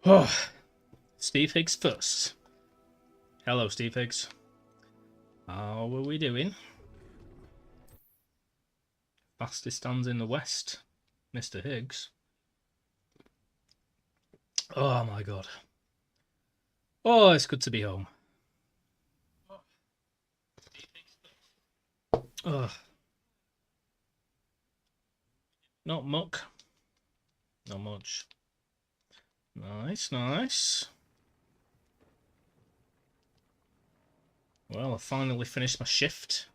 Oh, Steve Higgs first. Hello, Steve Higgs. How are we doing? Fastest stands in the West, Mr. Higgs. Oh my god. Oh, it's good to be home. Oh, not muck. Not much. Nice, nice. Well, I finally finished my shift.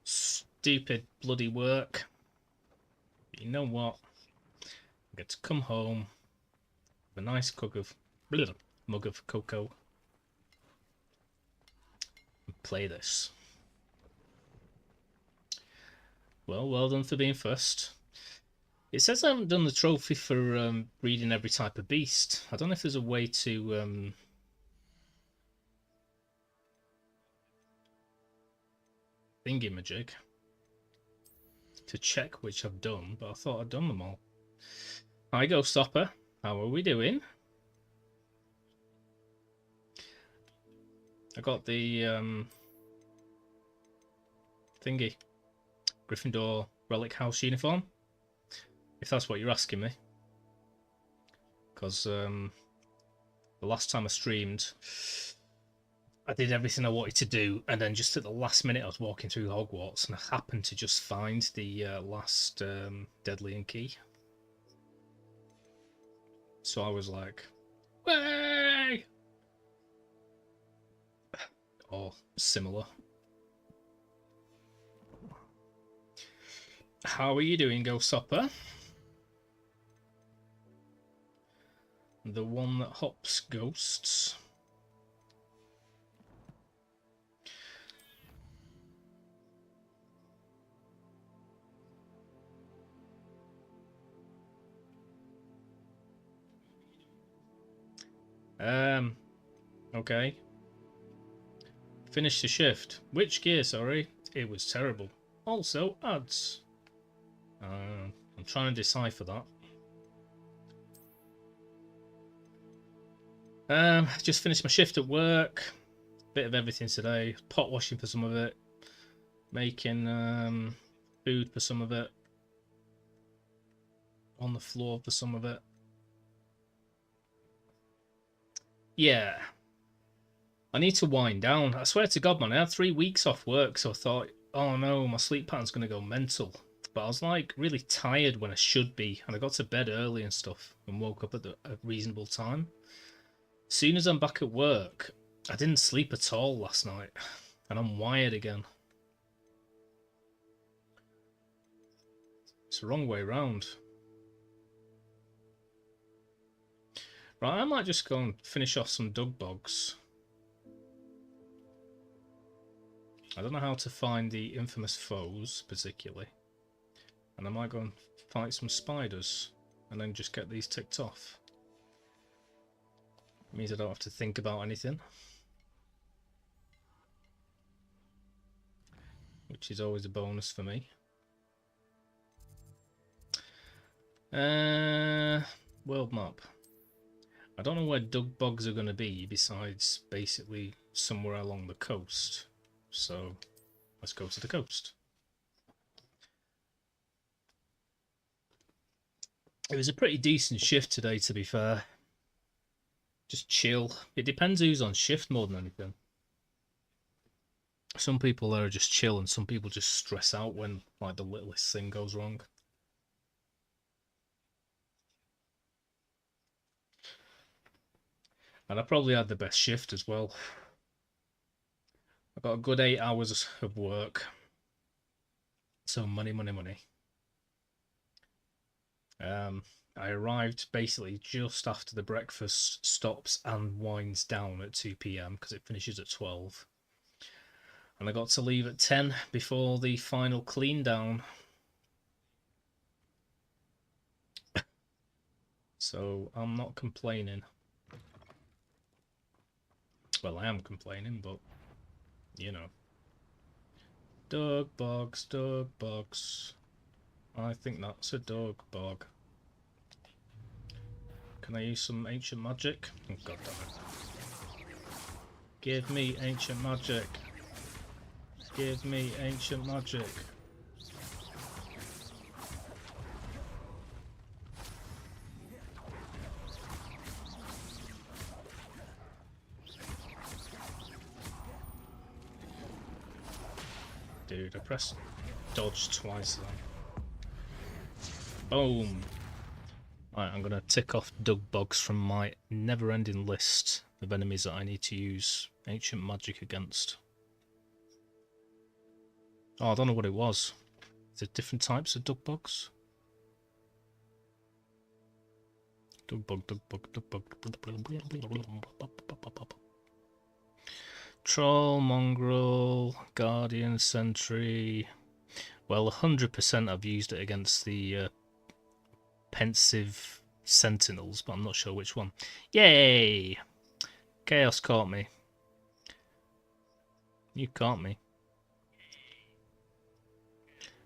Stupid bloody work. But you know what? I get to come home with a nice mug of cocoa and play this. Well done for being first. It says I haven't done the trophy for reading every type of beast. I don't know if there's a way to thingy-majig to check which I've done, but I thought I'd done them all. Hi, Ghost Stopper. How are we doing? I got the thingy, Gryffindor Relic House uniform, if that's what you're asking me. Because the last time I streamed, I did everything I wanted to do, and then just at the last minute I was walking through Hogwarts, and I happened to just find the last Deadly Key. So I was like, way! Or similar. How are you doing, Ghost Hopper? The one that hops ghosts. Okay. Finish the shift. Which gear, sorry? It was terrible. Also, ads. I'm trying to decipher that. Just finished my shift at work. Bit of everything today. Pot washing for some of it. Making food for some of it. On the floor for some of it. Yeah. I need to wind down. I swear to God, man, I had 3 weeks off work, so I thought, oh no, my sleep pattern's going to go mental. But I was like really tired when I should be, and I got to bed early and stuff, and woke up at a reasonable time. As soon as I'm back at work, I didn't sleep at all last night, and I'm wired again. It's the wrong way round. Right, I might just go and finish off some Dug Bogs. I don't know how to find the infamous foes, particularly. And I might go and fight some spiders, and then just get these ticked off. It means I don't have to think about anything. Which is always a bonus for me. World map. I don't know where Dug Bogs are going to be, besides basically somewhere along the coast. So, let's go to the coast. It was a pretty decent shift today, to be fair. Just chill. It depends who's on shift more than anything. Some people are just chill, and some people just stress out when like the littlest thing goes wrong. And I probably had the best shift as well. I got a good 8 hours of work. So money. I arrived basically just after the breakfast stops and winds down at 2 p.m. because it finishes at 12. And I got to leave at 10 before the final clean down. So I'm not complaining. Well, I am complaining, but you know. Dug Bogs. I think that's a dug bog. Can I use some ancient magic? Oh, god damn it. Give me ancient magic. Give me ancient magic. Dude, I pressed dodge twice then. Boom! Right, I'm gonna tick off Dugbogs from my never-ending list of enemies that I need to use ancient magic against. Oh, I don't know what it was. Is there different types of Dugbogs? Dugbog. Troll, Mongrel, Guardian, Sentry. Well, 100% I've used it against the Pensive Sentinels, but I'm not sure which one. Yay! Chaos caught me. You caught me.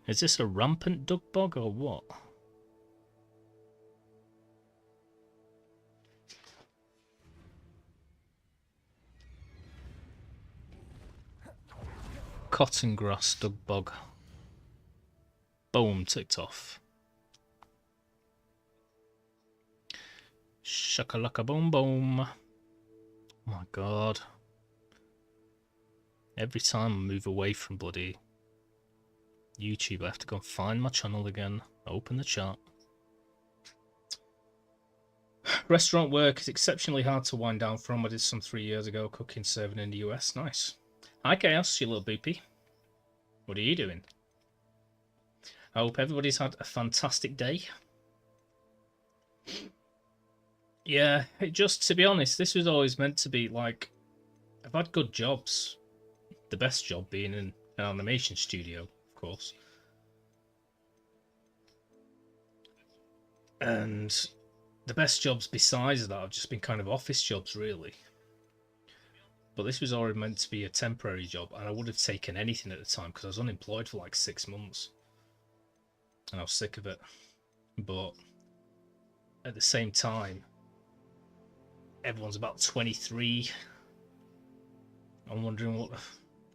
Is this a rampant Dugbog or what? Cotton grass Dugbog. Boom, ticked off. Shakalaka boom boom. Oh my god. Every time I move away from bloody YouTube, I have to go and find my channel again. Open the chat. Restaurant work is exceptionally hard to wind down from. I did some 3 years ago, cooking, serving in the US. Nice. Hi Chaos, you little boopy. What are you doing? I hope everybody's had a fantastic day. Yeah, it just, to be honest, this was always meant to be like, I've had good jobs. The best job being in an animation studio, of course. And the best jobs besides that have just been kind of office jobs, really. But this was already meant to be a temporary job, and I would have taken anything at the time because I was unemployed for like 6 months. And I was sick of it. But at the same time, everyone's about 23. I'm wondering what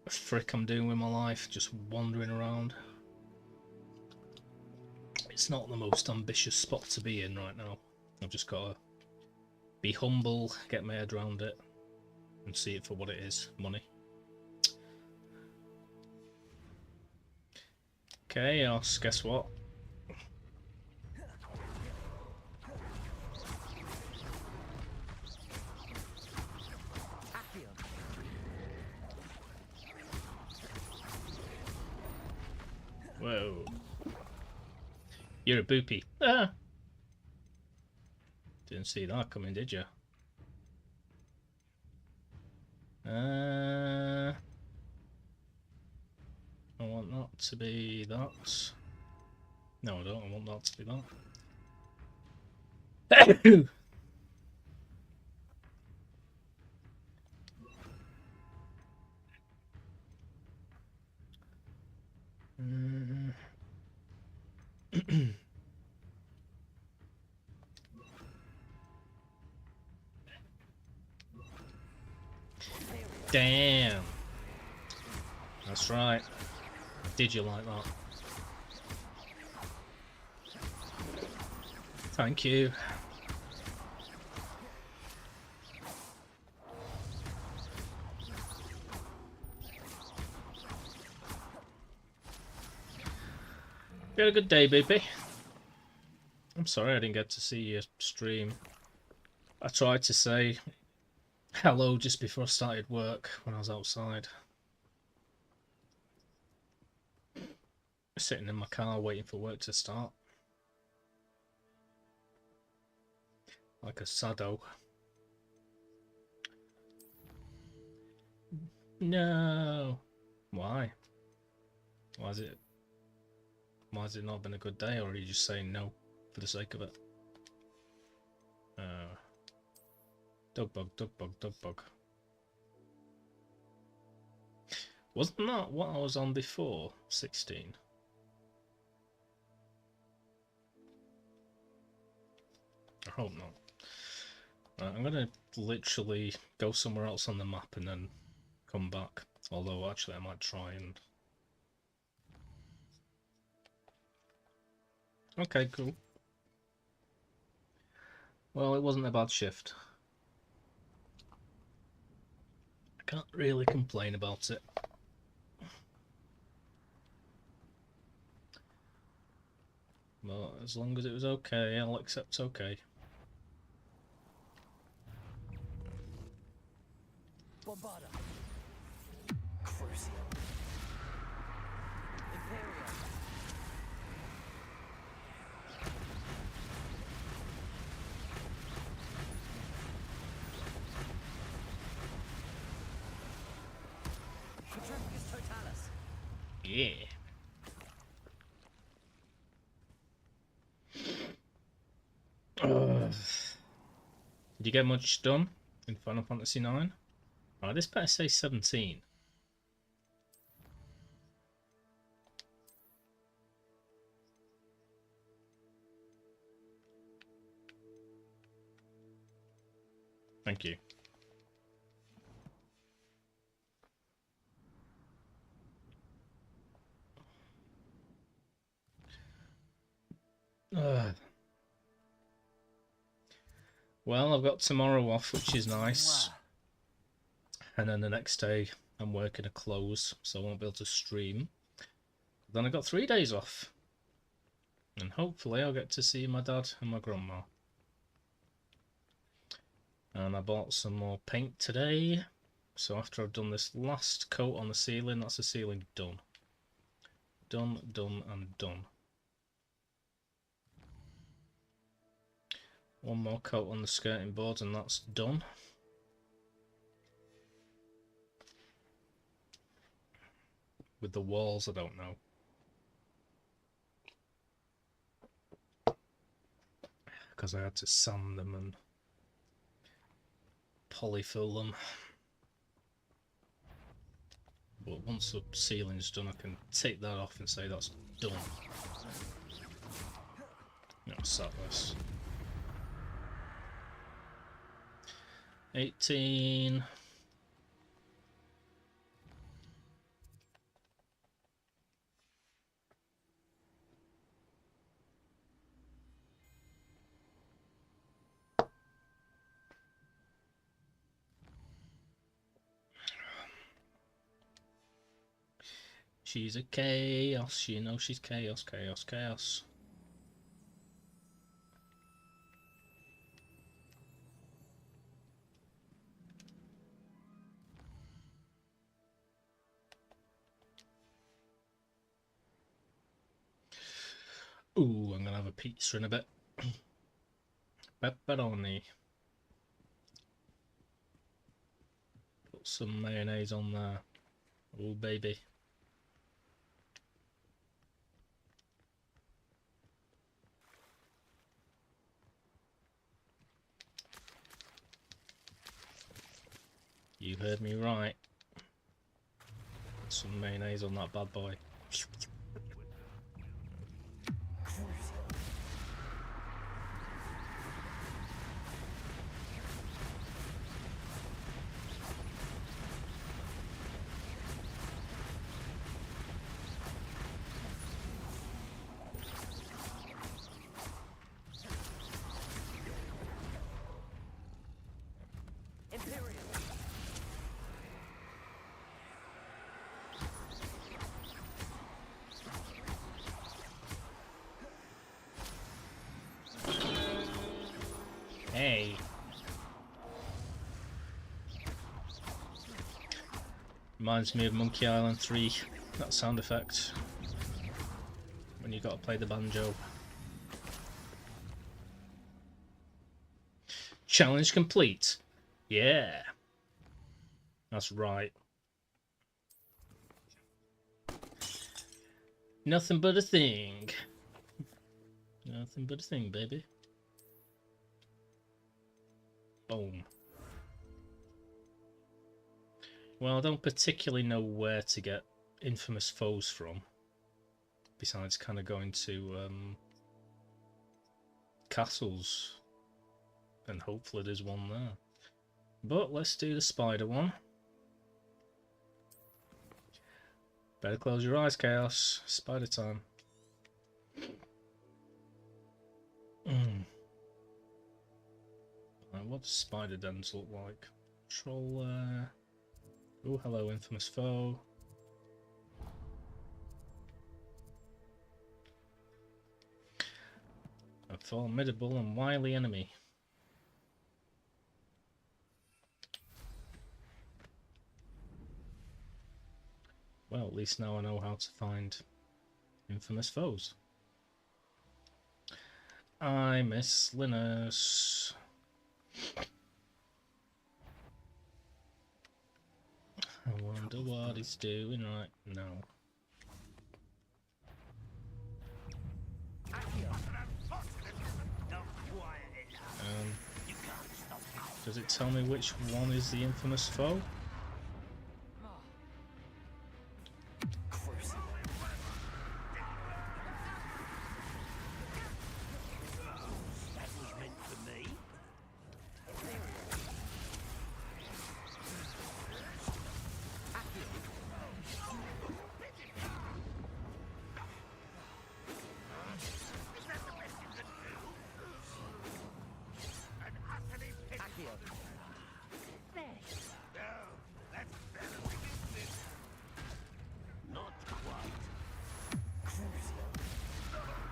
the frick I'm doing with my life, just wandering around. It's not the most ambitious spot to be in right now. I've just got to be humble, get my head around it, and see it for what it is, money. Okay, guess what? Whoa. You're a boopy. Ah! Didn't see that coming, did you? I want that to be that. No, I don't. I want that to be that. Damn. That's right. Did you like that? Thank you. You had a good day, BP. I'm sorry I didn't get to see your stream. I tried to say hello just before I started work when I was outside. Sitting in my car waiting for work to start. Like a sado. No. Why? Why has it not been a good day, or are you just saying no for the sake of it? Dugbog. Wasn't that what I was on before? 16. I hope not. Right, I'm gonna literally go somewhere else on the map and then come back. Although actually I might try and... Okay, cool. Well, it wasn't a bad shift. I can't really complain about it. But as long as it was okay, I'll accept okay. Bombarda. Crucial. Imperial. Quadrificus totalis. Yeah. Did you get much done in Final Fantasy IX? Oh, this better say 17. Thank you. Well, I've got tomorrow off, which is nice. And then the next day, I'm working a close, so I won't be able to stream. Then I got 3 days off. And hopefully I'll get to see my dad and my grandma. And I bought some more paint today. So after I've done this last coat on the ceiling, that's the ceiling done. Done, done, and done. One more coat on the skirting board and that's done. With the walls, I don't know. Because I had to sand them and polyfill them. But once the ceiling's done, I can take that off and say that's done. No, satless. 18. She's a chaos, you know she's chaos, chaos, chaos. Ooh, I'm gonna have a pizza in a bit. Pepperoni. Put some mayonnaise on there. Oh baby. You heard me right. Put some mayonnaise on that bad boy. Imperial. Hey. Reminds me of Monkey Island 3, that sound effect. When you gotta play the banjo. Challenge complete. Yeah. That's right. Nothing but a thing. Nothing but a thing, baby. Boom. Well, I don't particularly know where to get infamous foes from. Besides kind of going to castles and hopefully there's one there. But let's do the spider one. Better close your eyes, Chaos. Spider time. What does spider dens look like? Troll there. Oh, hello, infamous foe. A formidable and wily enemy. Well, at least now I know how to find infamous foes. I miss Linus. I wonder what he's doing right now. Does it tell me which one is the infamous foe?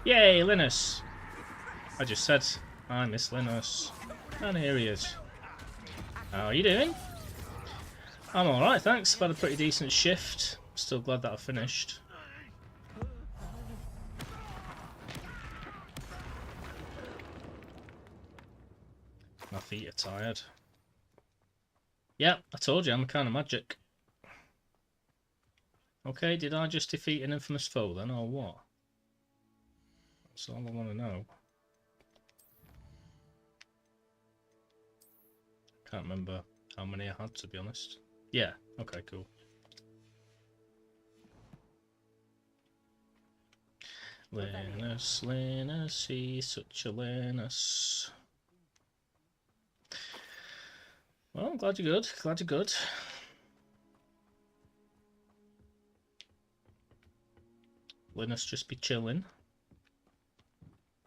Yay, Linus! I just said I miss Linus. And here he is. How are you doing? I'm alright, thanks. I've had a pretty decent shift. Still glad that I finished. My feet are tired. Yeah, I told you I'm a kind of magic. Okay, did I just defeat an infamous foe then, or what? That's all I want to know. Can't remember how many I had, to be honest. Yeah, okay, cool. Linus, Linus, he's such a Linus. Well, I'm glad you're good. Glad you're good. Linus just be chilling.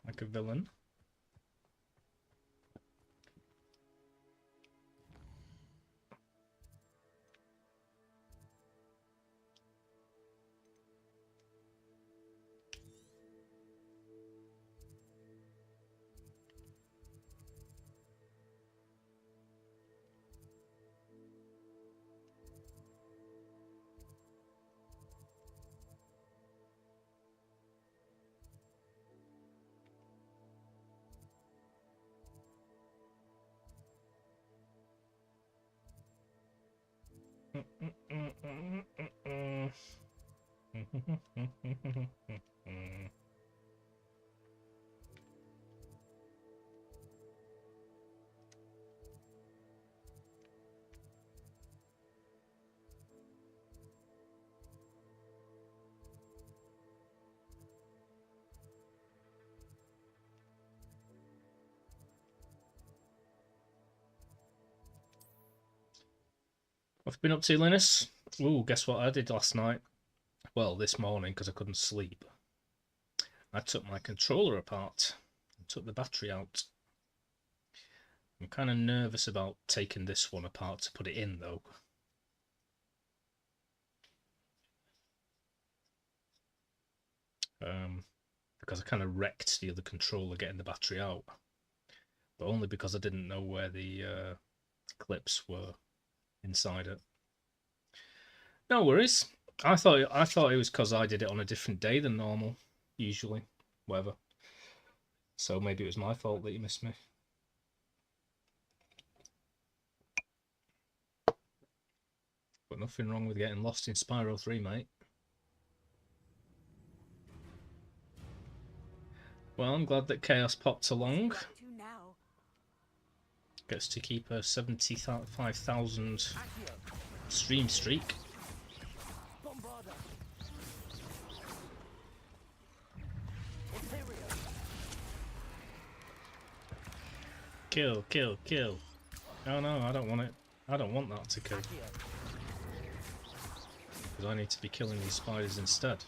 Like a villain. What have you been up to, Linus? Ooh, guess what I did last night? Well, this morning, because I couldn't sleep. I took my controller apart and took the battery out. I'm kind of nervous about taking this one apart to put it in, though. Because I kind of wrecked the other controller getting the battery out. But only because I didn't know where the clips were inside it. No worries. I thought it was because I did it on a different day than normal, usually. Whatever. So maybe it was my fault that you missed me. But nothing wrong with getting lost in Spyro 3, mate. Well, I'm glad that Chaos popped along. Gets to keep a 75,000 stream streak. Kill, kill, kill. Oh no, I don't want it. I don't want that to kill. Accio. Because I need to be killing these spiders instead.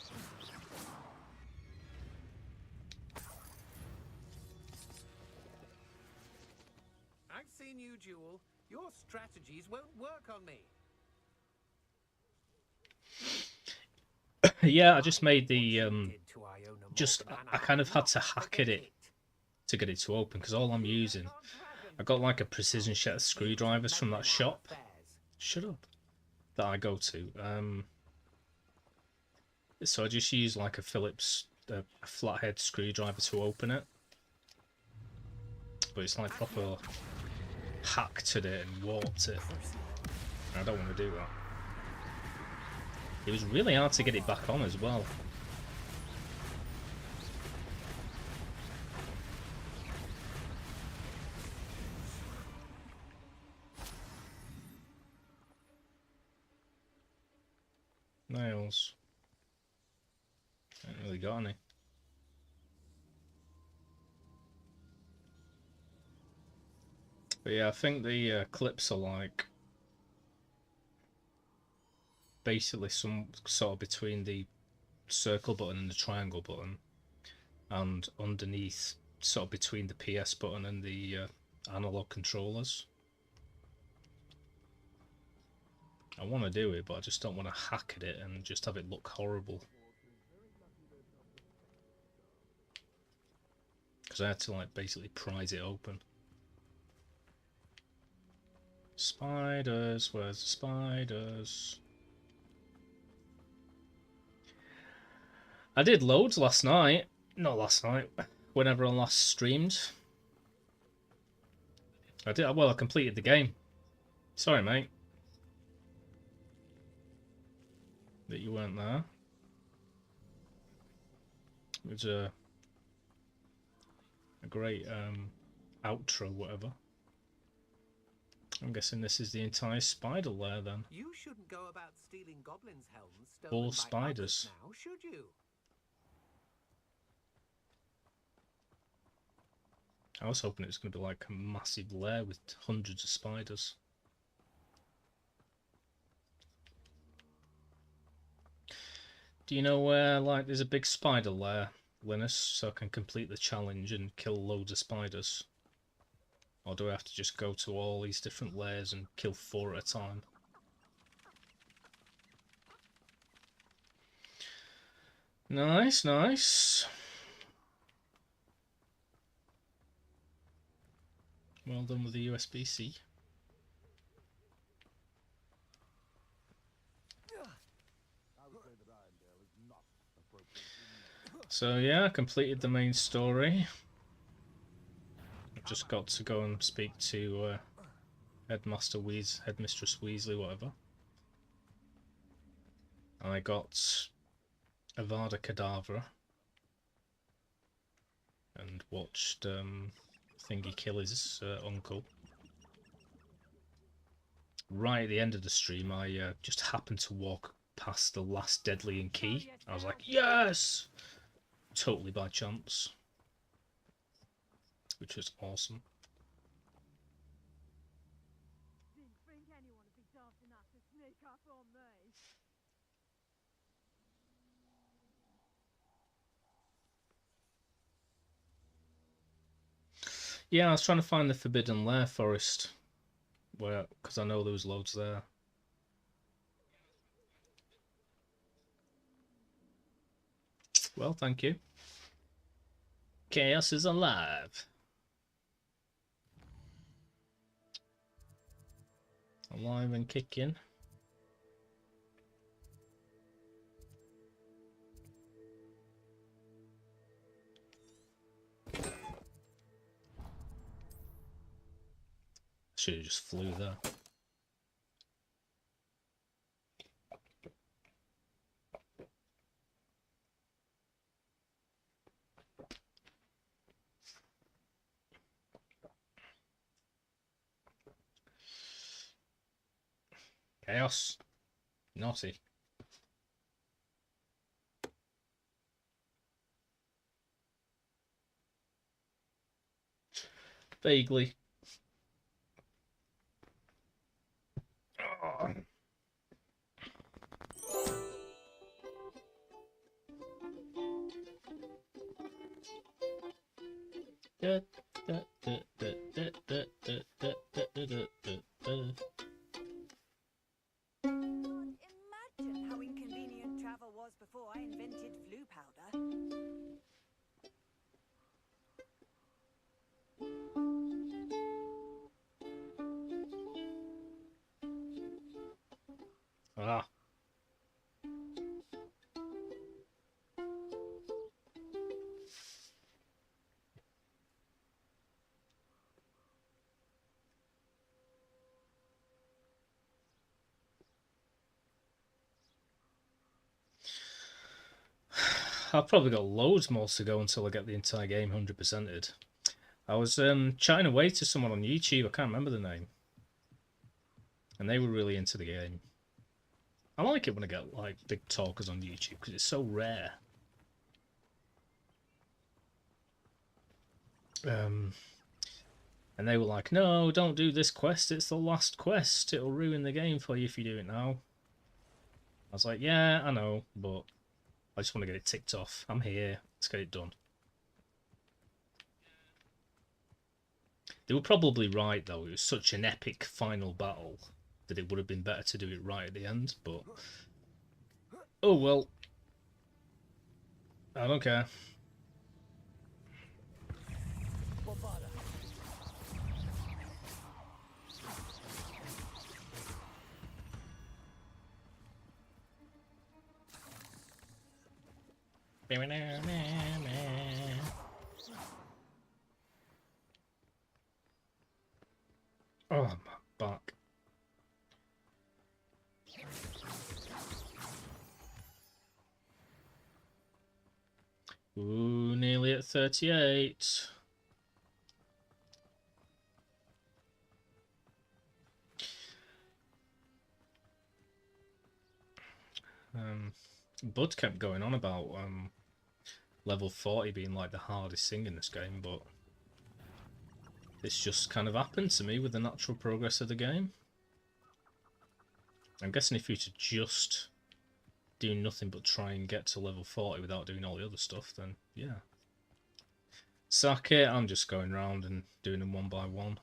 I've seen you duel. Your strategies won't work on me. Yeah, I just made the Did to Iona just Morgan, I and kind of I'm had to not hack at it to get it to open because all I'm using, I got like a precision set of screwdrivers from that shop. Shut up. That I go to. So I just use like a Phillips a flathead screwdriver to open it, but it's like proper hacked at it and warped it. I don't want to do that. It was really hard to get it back on as well. Nails. Ain't really got any. But yeah, I think the clips are like basically some sort of between the circle button and the triangle button, and underneath sort of between the PS button and the analog controllers. I want to do it, but I just don't want to hack at it and just have it look horrible. Because I had to like basically prise it open. Spiders, where's the spiders? I did loads last night. Not last night. Whenever I last streamed. I did. Well, I completed the game. Sorry, mate. That you weren't there. It was a great outro, whatever. I'm guessing this is the entire spider lair then. You shouldn't go about stealing goblins' helms stolen All by spiders. others now, should you? I was hoping it was going to be like a massive lair with hundreds of spiders. Do you know where like there's a big spider lair, Linus, so I can complete the challenge and kill loads of spiders? Or do I have to just go to all these different lairs and kill 4 at a time? Nice, nice. Well done with the USB-C. So yeah, I completed the main story. I've just got to go and speak to Headmistress Weasley, whatever. And I got Avada Kedavra and watched Thingy kill his uncle. Right at the end of the stream, I just happened to walk past the last Deadly Key. I was like, yes! Totally by chance. Which was awesome. Didn't think anyone would be daft enough to sneak up on me. Yeah, I was trying to find the Forbidden Lair forest, where because I know there was loads there. Well, thank you. Chaos is alive. Alive and kicking. Should have just flew there. Chaos. Naughty. Vaguely. Ah. I've probably got loads more to go until I get the entire game 100%ed. I was chatting away to someone on YouTube, I can't remember the name, and they were really into the game. I like it when I get like big talkers on YouTube because it's so rare. And they were like, no, don't do this quest, it's the last quest, it'll ruin the game for you if you do it now. I was like, yeah, I know, but I just want to get it ticked off. I'm here, let's get it done. They were probably right though, it was such an epic final battle that it would have been better to do it right at the end, but oh well. I don't care. Bombarda. Oh, my back. Ooh, nearly at 38. Bud kept going on about level 40 being like the hardest thing in this game, but it's just kind of happened to me with the natural progress of the game. I'm guessing if you were to just do nothing but try and get to level 40 without doing all the other stuff, then yeah. Sack it, I'm just going around and doing them one by one.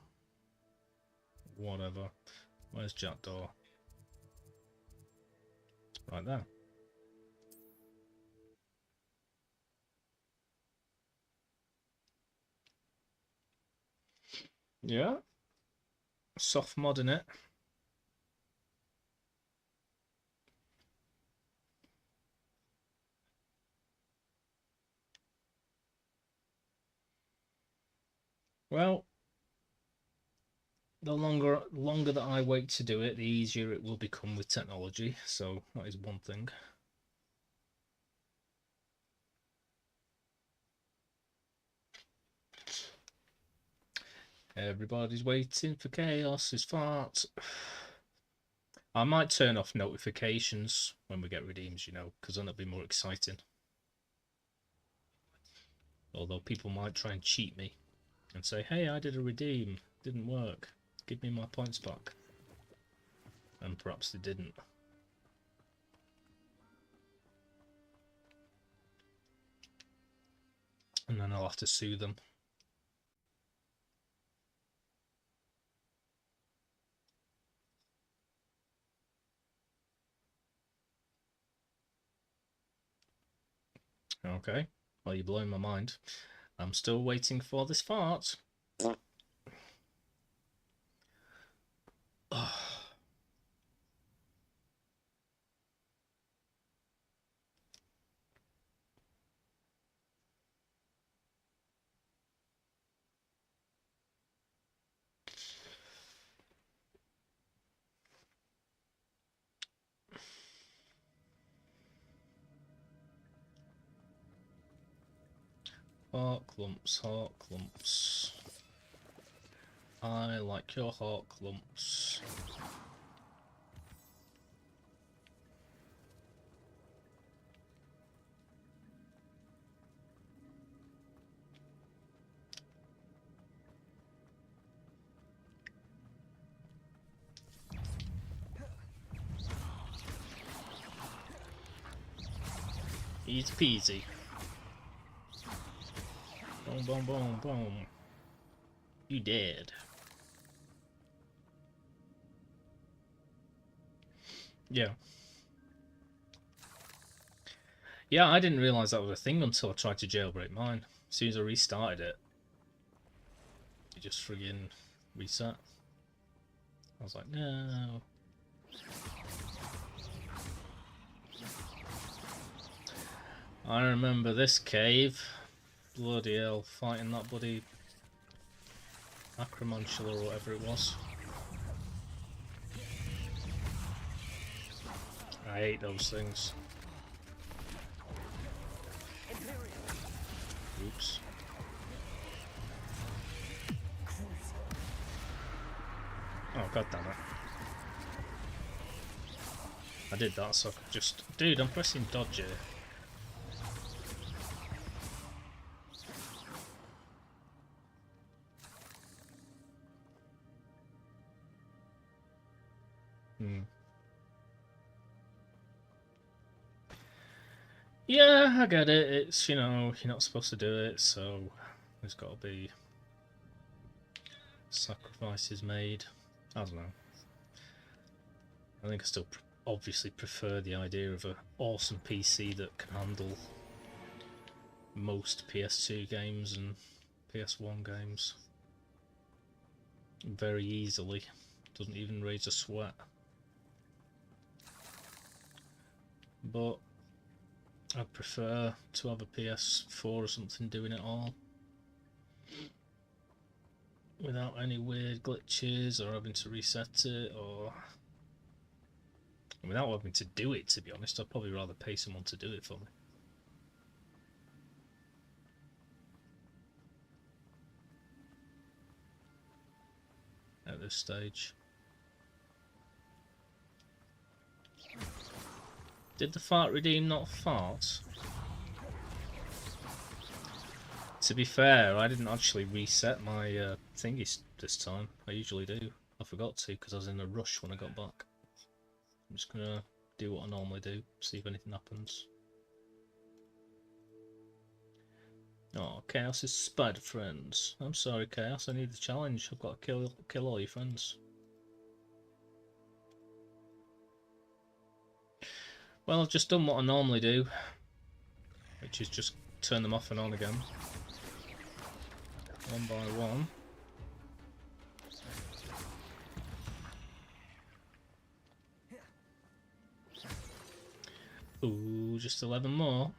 Whatever. Where's Jackdaw? Right there. Yeah. Soft mod in it. Well, the longer that I wait to do it, the easier it will become with technology. So that is one thing. Everybody's waiting for Chaos's fart. I might turn off notifications when we get redeems, you know, because then it'll be more exciting. Although people might try and cheat me and say, hey, I did a redeem, didn't work, give me my points back. And perhaps they didn't. And then I'll have to sue them. Okay, well, you're blowing my mind. I'm still waiting for this fart. Heart clumps, heart clumps. I like your heart clumps. Easy peasy. Boom, boom, boom, boom. You dead. Yeah. Yeah, I didn't realise that was a thing until I tried to jailbreak mine. As soon as I restarted it, it just friggin' reset. I was like, no. I remember this cave. Bloody hell, fighting that bloody Acromantula or whatever it was. I hate those things. Oops. Oh, god damn it. I did that so I could just... Dude, I'm pressing dodge here. Yeah, I get it. It's, you know, you're not supposed to do it, so there's got to be sacrifices made. I don't know. I think I still obviously prefer the idea of an awesome PC that can handle most PS2 games and PS1 games very easily. Doesn't even raise a sweat. But I'd prefer to have a PS4 or something doing it all without any weird glitches or having to reset it, or without having to do it, to be honest. I'd probably rather pay someone to do it for me. At this stage. Did the fart redeem not fart? To be fair, I didn't actually reset my thingies this time. I usually do. I forgot to because I was in a rush when I got back. I'm just gonna do what I normally do, see if anything happens. Oh, Chaos's spider friends. I'm sorry, Chaos. I need the challenge. I've got to kill all your friends. Well, I've just done what I normally do, which is just turn them off and on again, one by one. Ooh, just 11 more.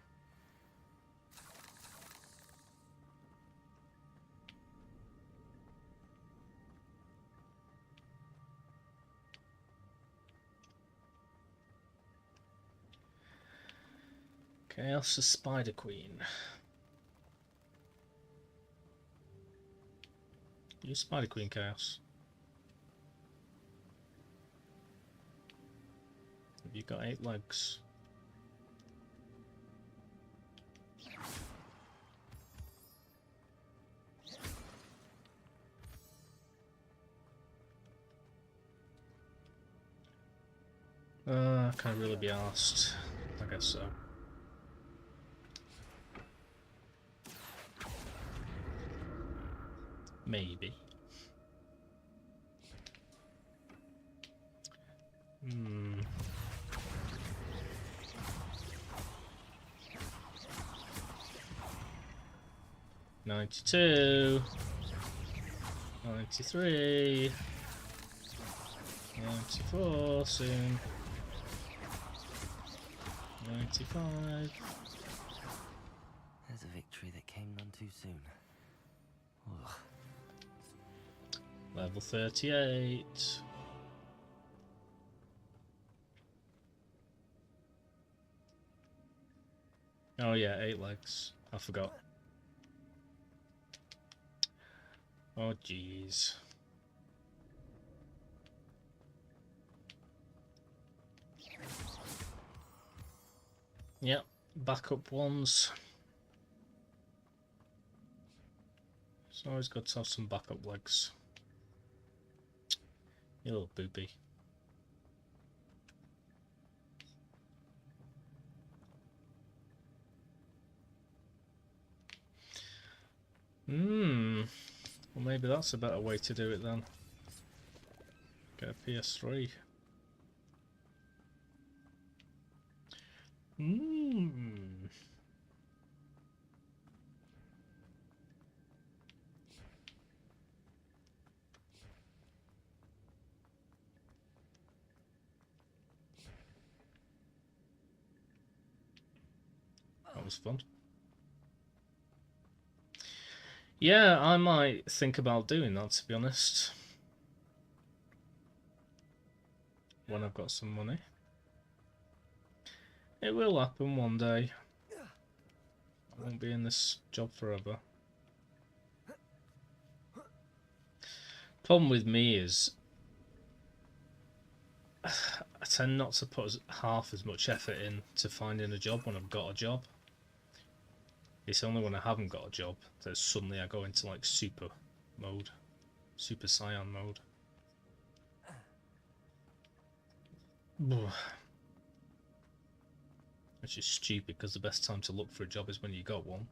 Chaos the Spider Queen. You Spider Queen, Chaos. Have you got 8 legs? Can I really be asked? I guess so. Maybe. 92, 93, 94 soon, 95. There's a victory that came none too soon. Ugh. Level 38. Oh yeah, 8 legs. I forgot. Oh jeez. Yep, backup ones. It's always good to have some backup legs. You little booby. Well, maybe that's a better way to do it then. Get a PS3. That was fun. Yeah, I might think about doing that, to be honest. When I've got some money. It will happen one day. I won't be in this job forever. Problem with me is I tend not to put half as much effort in to finding a job when I've got a job. It's only when I haven't got a job that suddenly I go into like super mode, super Saiyan mode. Which is stupid because the best time to look for a job is when you got one.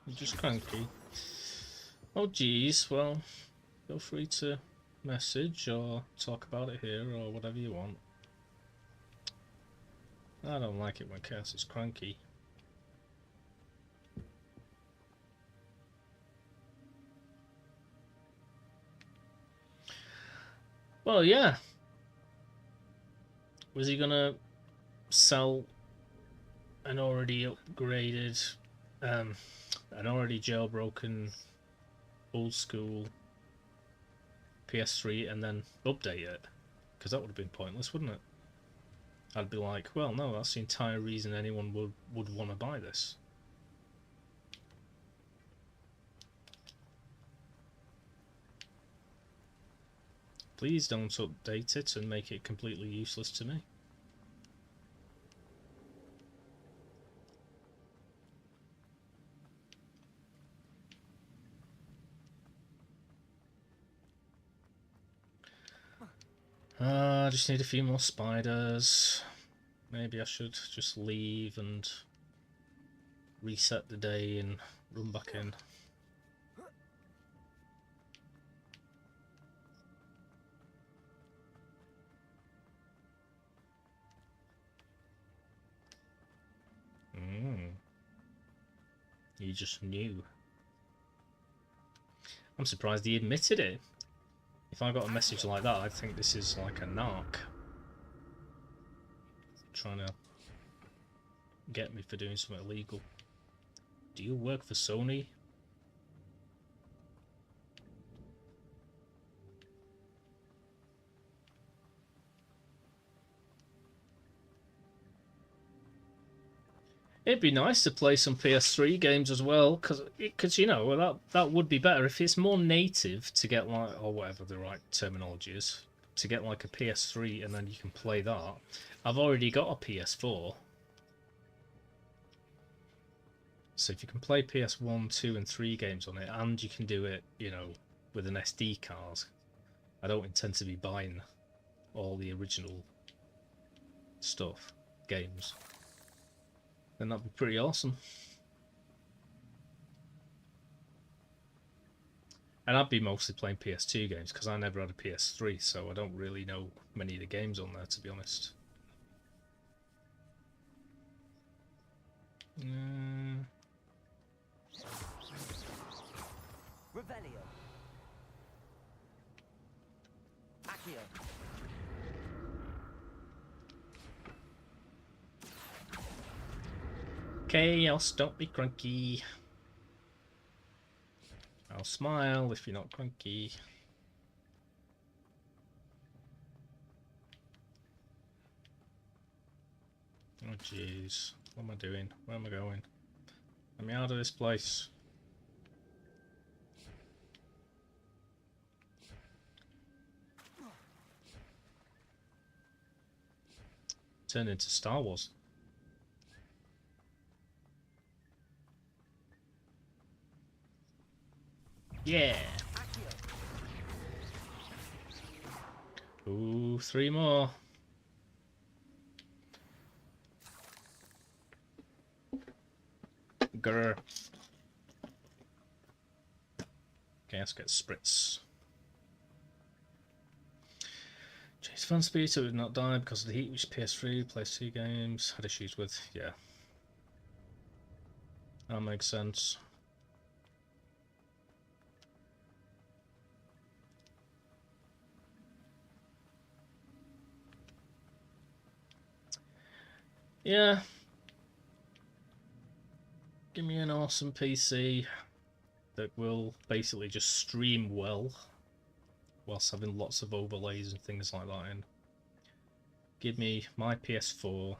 You're just cranky. Oh geez, well, feel free to message or talk about it here or whatever you want. I don't like it when Chaos is cranky. Well, yeah. Was he gonna sell an already upgraded, an already jailbroken, old school PS3 and then update it? Because that would have been pointless, wouldn't it? I'd be like, well, no, that's the entire reason anyone would want to buy this. Please don't update it and make it completely useless to me. I just need a few more spiders. Maybe I should just leave and reset the day and run back in. He just knew. I'm surprised he admitted it. If I got a message like that, I'd think this is like a narc. Trying to get me for doing something illegal. Do you work for Sony? It'd be nice to play some PS3 games as well, because you know that would be better if it's more native to get like, or whatever the right terminology is, to get like a PS3 and then you can play that. I've already got a PS4, so if you can play PS1, 2, and 3 games on it, and you can do it, you know, with an SD card. I don't intend to be buying all the original stuff, games. Then that'd be pretty awesome. And I'd be mostly playing PS2 games because I never had a PS3, so I don't really know many of the games on there, to be honest. Revelio. Accio. Chaos, don't be cranky. I'll smile if you're not cranky. Oh jeez, what am I doing? Where am I going? Let me out of this place. Turn into Star Wars. Yeah. Ooh, 3 more. Grr. Okay, let's get spritz. Chase fan speed so it would not die because of the heat, which PS3, plays 2 games, had issues with. Yeah. That makes sense. Yeah. Give me an awesome PC that will basically just stream well whilst having lots of overlays and things like that in. Give me my PS4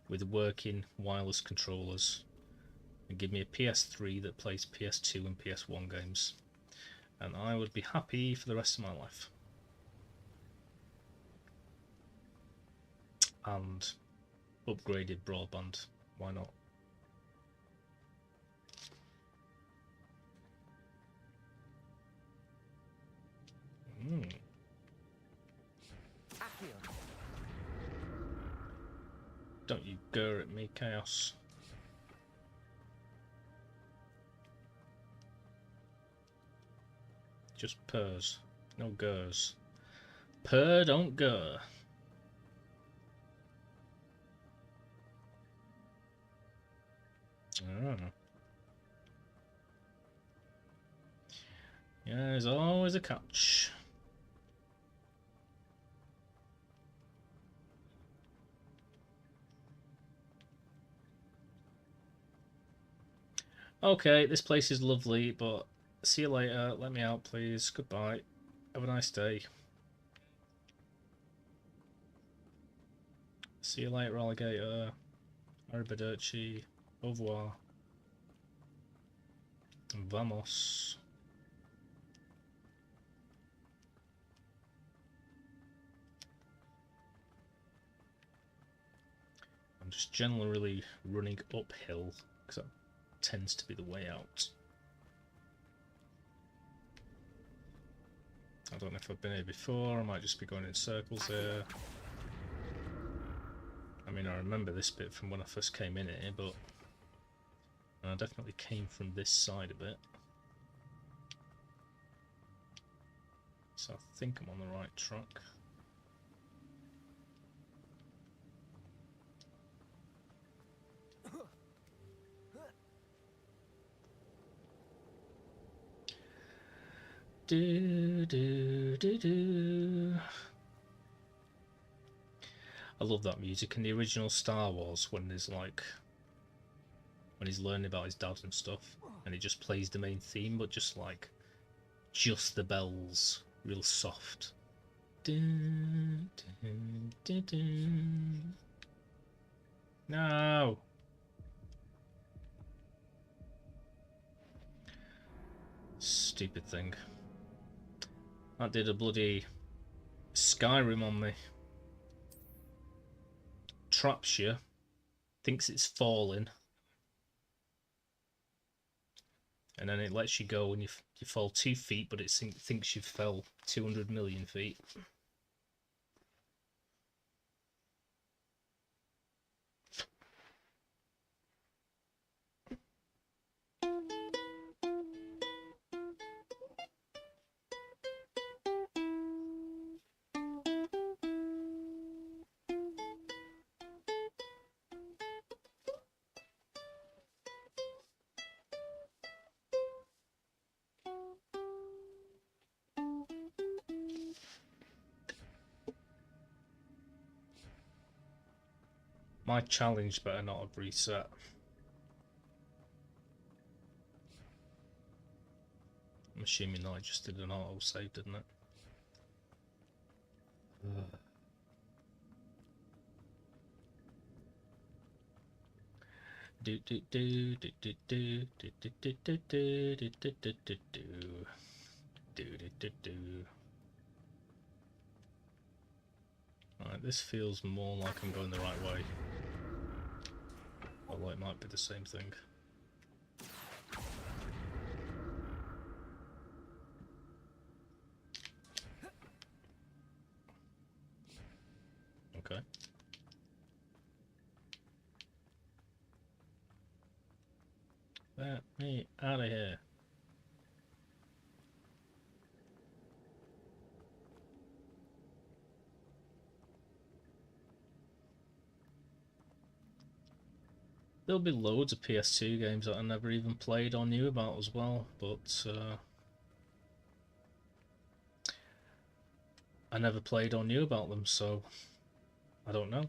with working wireless controllers, and give me a PS3 that plays PS2 and PS1 games, and I would be happy for the rest of my life. And upgraded broadband, why not? Don't you gurr at me, Chaos. Just purrs, no gurs. Purr, don't gur. Oh. Yeah, there's always a catch. Okay, this place is lovely, but see you later. Let me out, please. Goodbye. Have a nice day. See you later, alligator. Arrivederci. Au revoir. Vamos. I'm just generally running uphill because that tends to be the way out. I don't know if I've been here before, I might just be going in circles here. I mean, I remember this bit from when I first came in here, but I definitely came from this side of it. So I think I'm on the right track. Do, do, do, do. I love that music in the original Star Wars when there's like when he's learning about his dad and stuff, and he just plays the main theme, but just the bells, real soft. Dun, dun, dun, dun. No. Stupid thing. That did a bloody Skyrim on me. Traps you, thinks it's falling, and then it lets you go and you fall 2 feet, but it thinks you fell 200 million feet. My challenge better not have reset. I'm assuming that I just did an auto save, didn't it? Do do do do do do do do do do do do do do do do do do. Alright, this feels more like I'm going the right way. Although it might be the same thing. Okay. Let me out of here. There'll be loads of PS2 games that I never even played or knew about as well, but I never played or knew about them, so I don't know.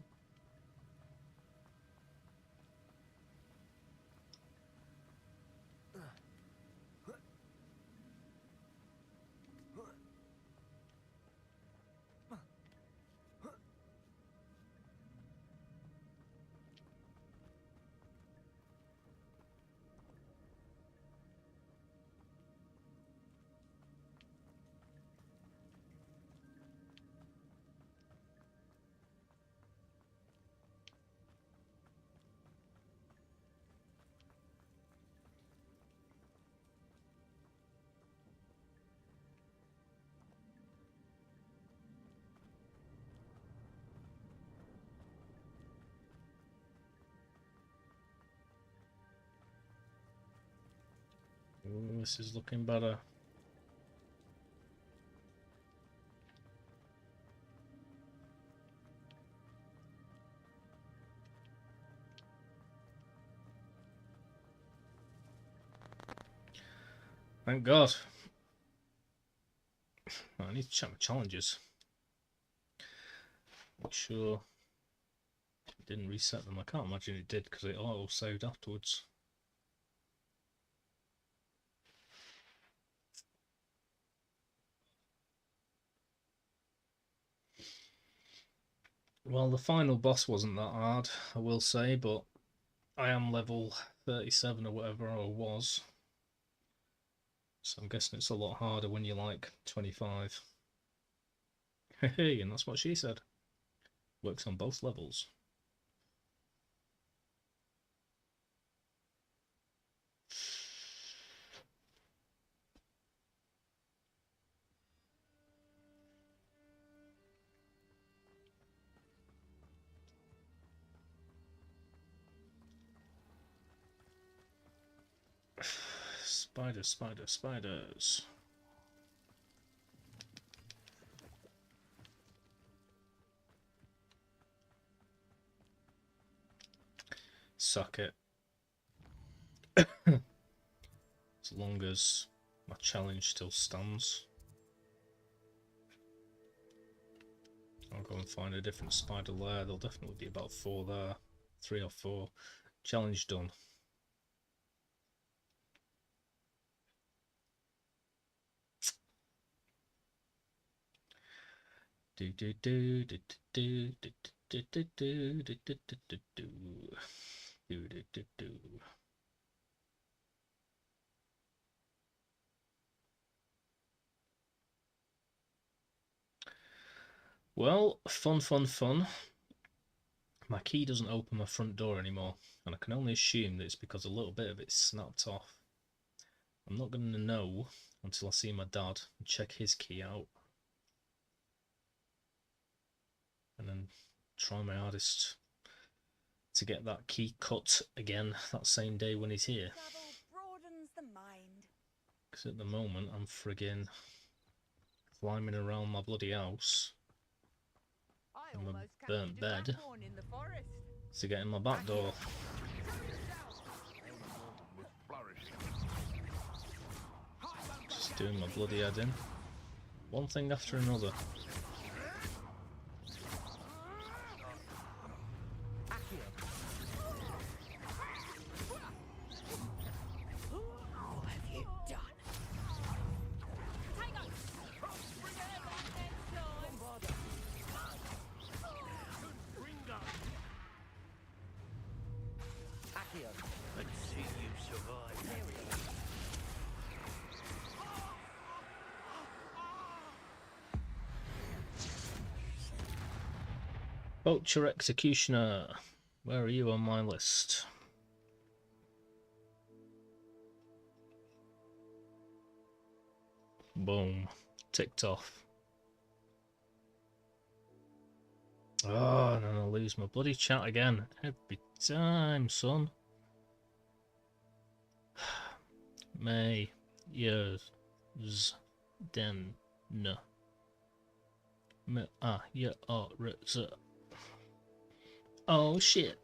This is looking better. Thank God. I need to check my challenges. Make sure it didn't reset them. I can't imagine it did because it auto saved afterwards. Well, the final boss wasn't that hard, I will say, but I am level 37 or whatever I was. So I'm guessing it's a lot harder when you're like 25. Hey, and that's what she said. Works on both levels. Spiders, spiders, spiders. Suck it. As long as my challenge still stands. I'll go and find a different spider lair. There'll definitely be about 4 there. 3 or 4. Challenge done. Do do do do do do do do do do do do do do do do do. Well, fun, fun, fun. My key doesn't open my front door anymore, and I can only assume that it's because a little bit of it snapped off. I'm not going to know until I see my dad and check his key out. And then try my hardest to get that key cut again that same day when he's here. Because at the moment I'm friggin' climbing around my bloody house in my burnt bed to get in my back door. Just doing my bloody head in. One thing after another. Vulture Executioner, where are you on my list? Boom, ticked off. Oh, and then I lose my bloody chat again every time, son. May years den no. Me yeah oh shit.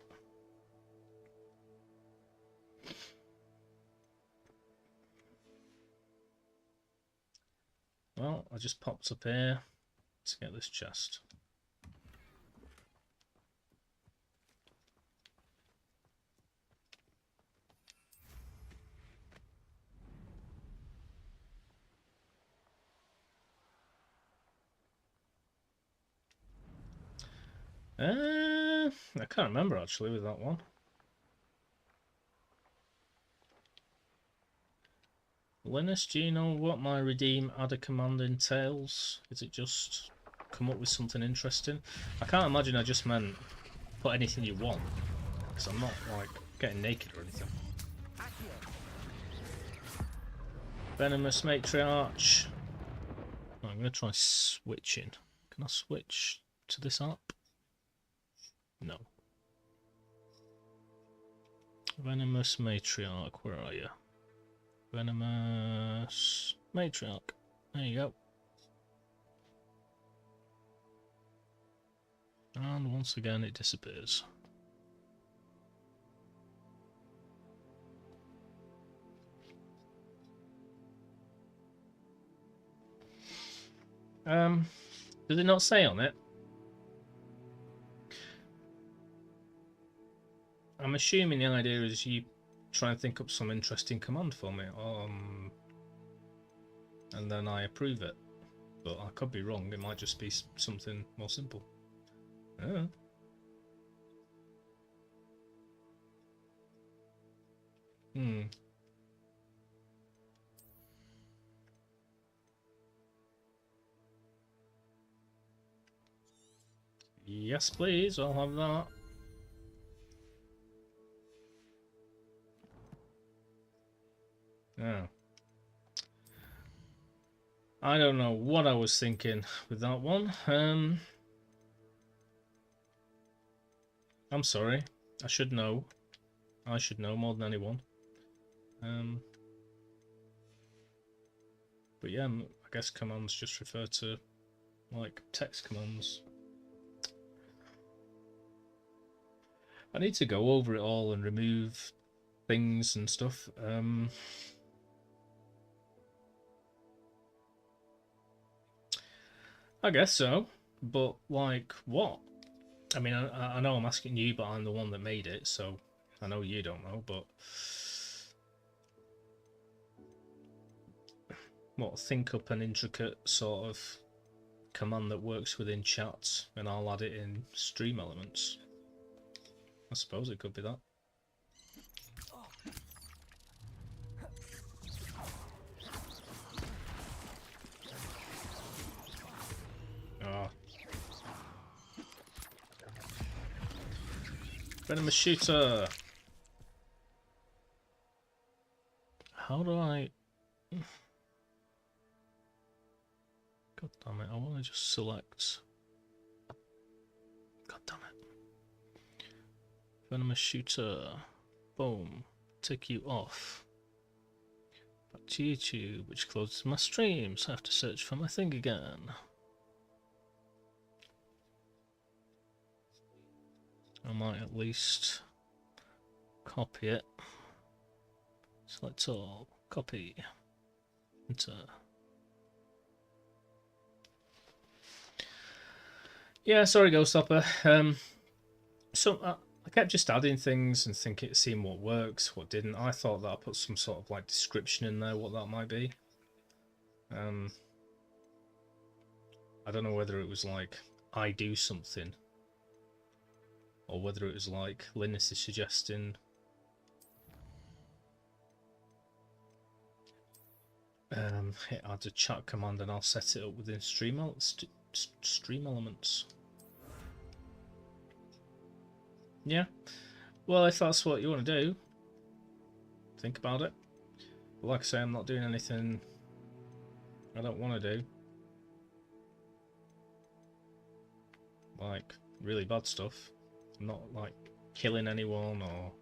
Well, I just popped up here to get this chest. I can't remember actually with that one. Linus, do you know what my redeem add a command entails? Is it just come up with something interesting? I can't imagine I just meant put anything you want, because I'm not like getting naked or anything. Venomous Matriarch. I'm going to try switching. Can I switch to this app? No. Venomous Matriarch, where are you? Venomous Matriarch. There you go. And once again it disappears. Does it not say on it? I'm assuming the idea is you try and think up some interesting command for me, and then I approve it. But I could be wrong. It might just be something more simple. Oh. Hmm. Yes, please. I'll have that. Yeah. I don't know what I was thinking with that one. I'm sorry. I should know. I should know more than anyone. But yeah, I guess commands just refer to like text commands. I need to go over it all and remove things and stuff. I guess so, but like what? I mean, I know I'm asking you, but I'm the one that made it, so I know you don't know, but what, think up an intricate sort of command that works within chats and I'll add it in stream elements. I suppose it could be that. Ah. Venomous shooter! How do I... God damn it, I want to just select... God damn it. Venomous shooter. Boom. Take you off. Back to YouTube, which closes my streams. I have to search for my thing again. I might at least copy it. Select all. Copy. Enter. Yeah, sorry, Ghosthopper. So I kept just adding things and seeing what works, what didn't. I thought that I put some sort of like description in there, what that might be. I don't know whether it was like I do something, or whether it was like Linus is suggesting. Hit add a chat command and I'll set it up within stream elements. Yeah, well, if that's what you want to do, think about it. But like I say, I'm not doing anything I don't want to do. Like, really bad stuff. I'm not, like, killing anyone or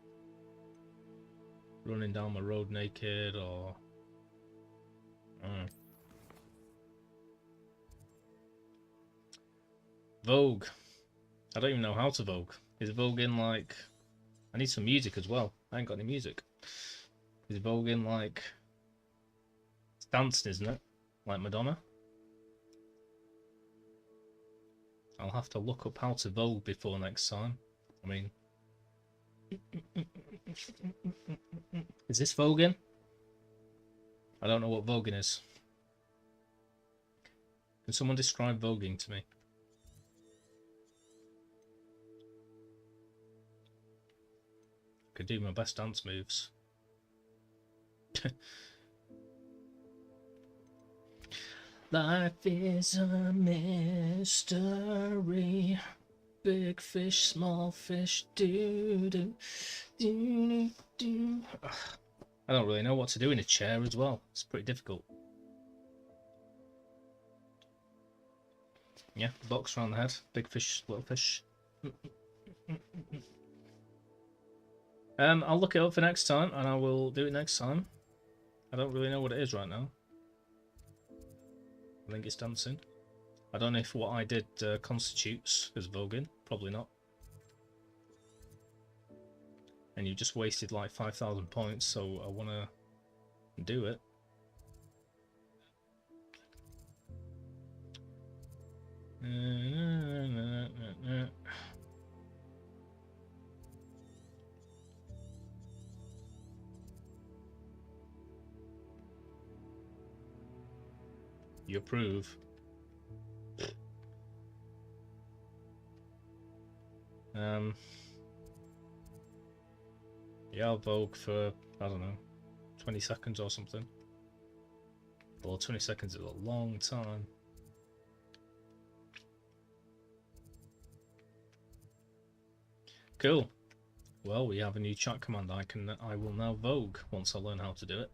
running down the road naked or... Vogue. I don't even know how to Vogue. Is voguing like... I need some music as well. I ain't got any music. Is voguing like... It's dancing, isn't it? Like Madonna? I'll have to look up how to Vogue before next time. I mean... Is this voguing? I don't know what voguing is. Can someone describe voguing to me? Could do my best dance moves. Life is a mystery. Big fish, small fish, do do do do. I don't really know what to do in a chair as well. It's pretty difficult. Yeah, box around the head. Big fish, little fish. I'll look it up for next time, and I will do it next time. I don't really know what it is right now. I think it's dancing. I don't know if what I did constitutes as voguing. Probably not. And you just wasted like 5,000 points, so I want to do it. You approve. Yeah, I'll vogue for, I don't know, 20 seconds or something. Well, 20 seconds is a long time. Cool. Well, we have a new chat command. I will now vogue once I learn how to do it.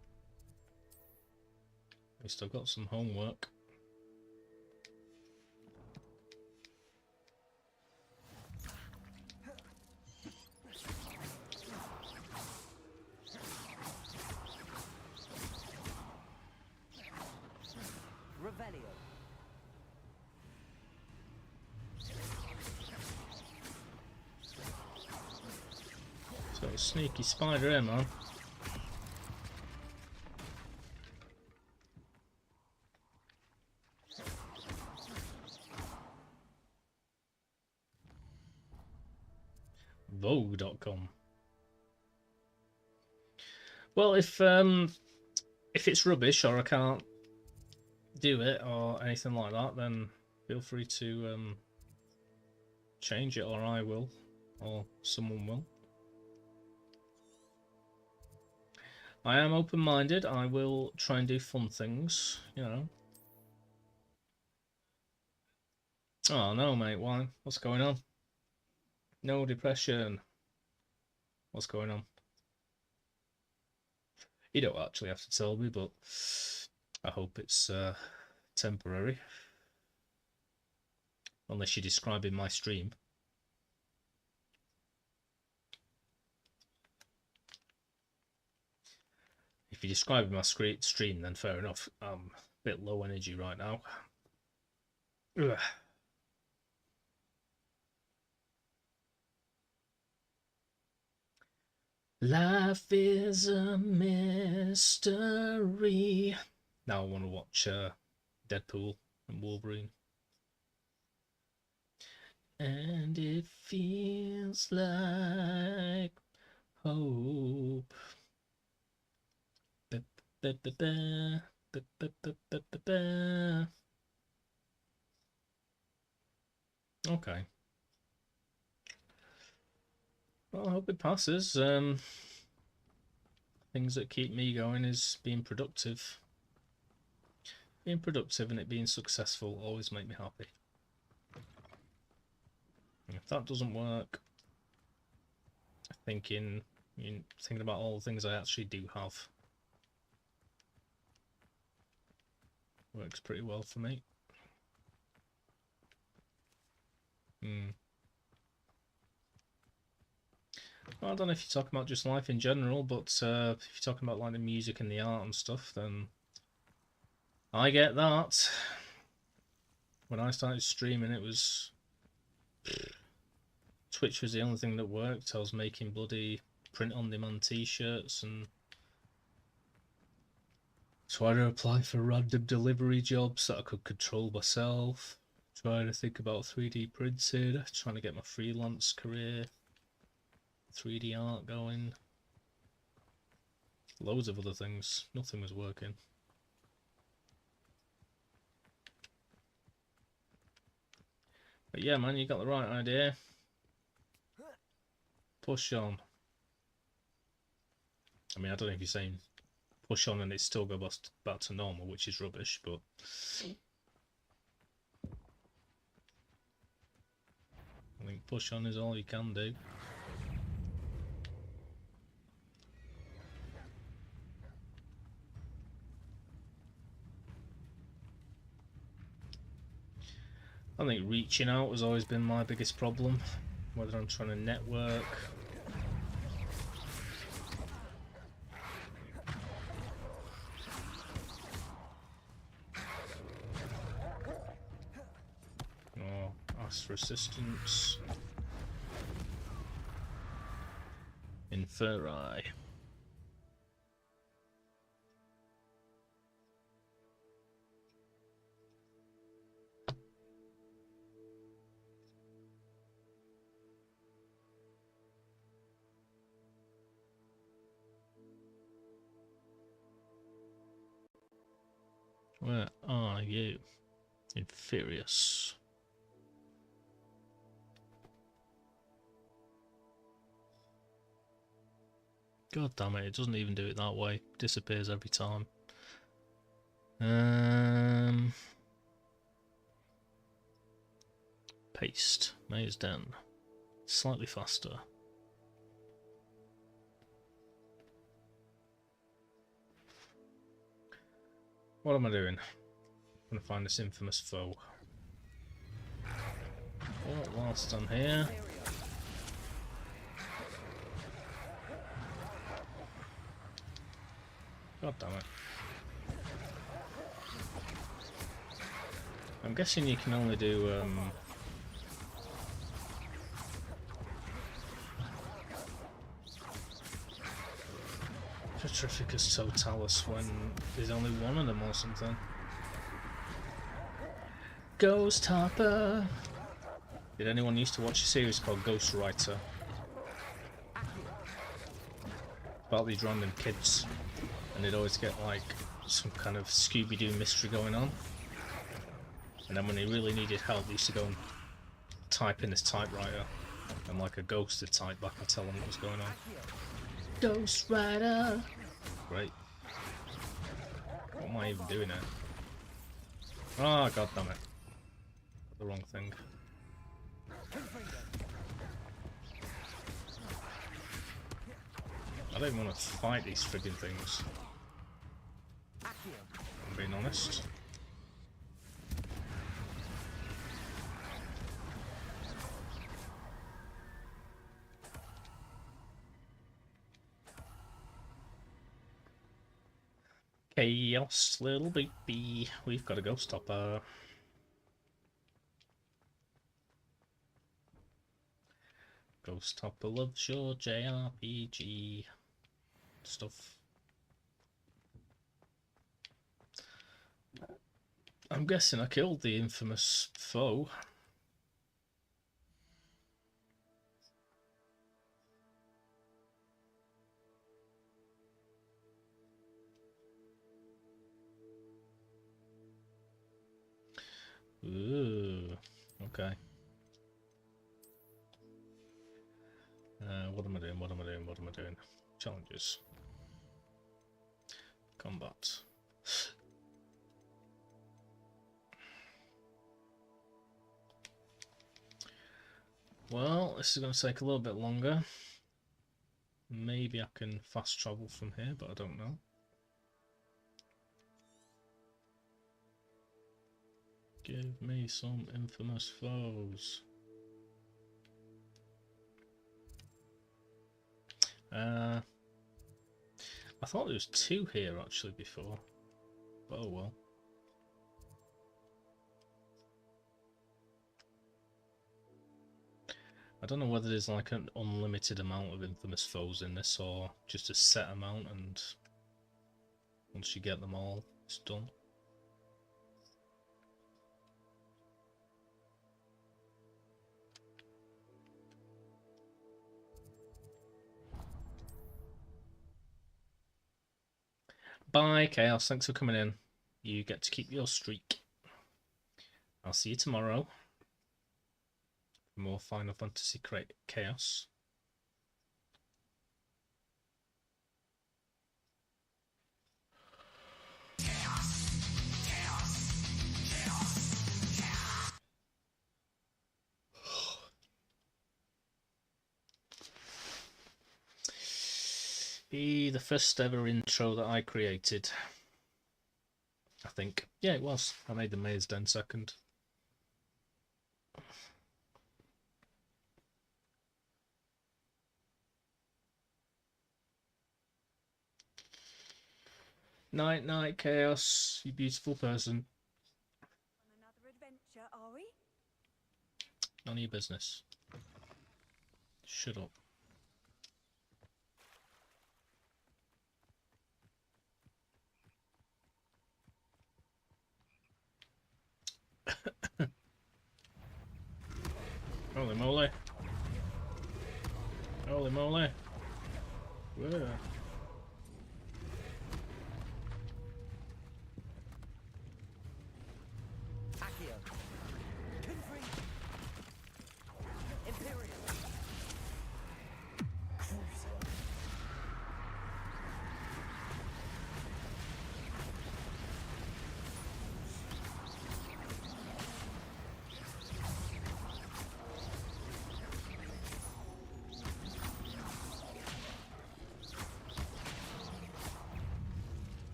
At least I've got some homework. Revelio. So sneaky spider here, man. Vogue.com. Well, if it's rubbish or I can't do it or anything like that, then feel free to change it, or I will, or someone will. I am open-minded. I will try and do fun things, you know. Oh no, mate, why? What's going on? No depression. What's going on? You don't actually have to tell me, but I hope it's temporary. Unless you're describing my stream. If you're describing my stream, then fair enough. I'm a bit low energy right now. Ugh. Life is a mystery. Now I want to watch Deadpool and Wolverine. And it feels like hope. Okay. Well, I hope it passes. Things that keep me going is being productive. Being productive and it being successful always make me happy. And if that doesn't work, thinking about all the things I actually do have works pretty well for me. Well, I don't know if you're talking about just life in general, but if you're talking about like the music and the art and stuff, then I get that. When I started streaming, it was Twitch was the only thing that worked. I was making bloody print-on-demand t-shirts and trying to apply for random delivery jobs that I could control myself. Trying to think about 3D printing, trying to get my freelance career, 3D art going. Loads of other things. Nothing was working. But yeah, man, you got the right idea. Push on. I mean, I don't know if you're saying push on and it still go back to normal, which is rubbish, but I think push on is all you can do. I think reaching out has always been my biggest problem, whether I'm trying to network. Ask for assistance. Inferi. Where are you? Inferius. God damn it, it doesn't even do it that way. Disappears every time. Paste. Maze Den. Slightly faster. What am I doing? I'm gonna find this infamous foe. Oh, whilst I'm here. God damn it. I'm guessing you can only do Petrificus Totalis when there's only one of them or something. Ghost Hopper! Did anyone used to watch a series called Ghost Writer? About these random kids, and they'd always get like some kind of Scooby-Doo mystery going on. And then when they really needed help, they used to go and type in this typewriter, and like a ghost would type back and tell them what was going on. Ghost Rider! Great. What am I even doing here? Ah, god damn it. The wrong thing. I don't even want to fight these friggin' things. I'm being honest. Chaos, little baby. We've got a ghost topper. Ghost topper loves your JRPG stuff. I'm guessing I killed the infamous foe. Ooh, okay. What am I doing? What am I doing? What am I doing? Challenges. Combat. Well, this is going to take a little bit longer. Maybe I can fast travel from here, but I don't know. Give me some infamous foes. I thought there was two here actually before. But oh well. I don't know whether there's like an unlimited amount of infamous foes in this or just a set amount, and once you get them all, it's done. Bye, Chaos. Thanks for coming in. You get to keep your streak. I'll see you tomorrow for more Final Fantasy Chaos. Be the first ever intro that I created. I think. Yeah, it was. I made the Maze Den second. Night, night, Chaos. You beautiful person. On another adventure, are we? None of your business. Shut up. Holy moly. Holy moly. Whoa. Accio. Confree. Imperial. Cruiser.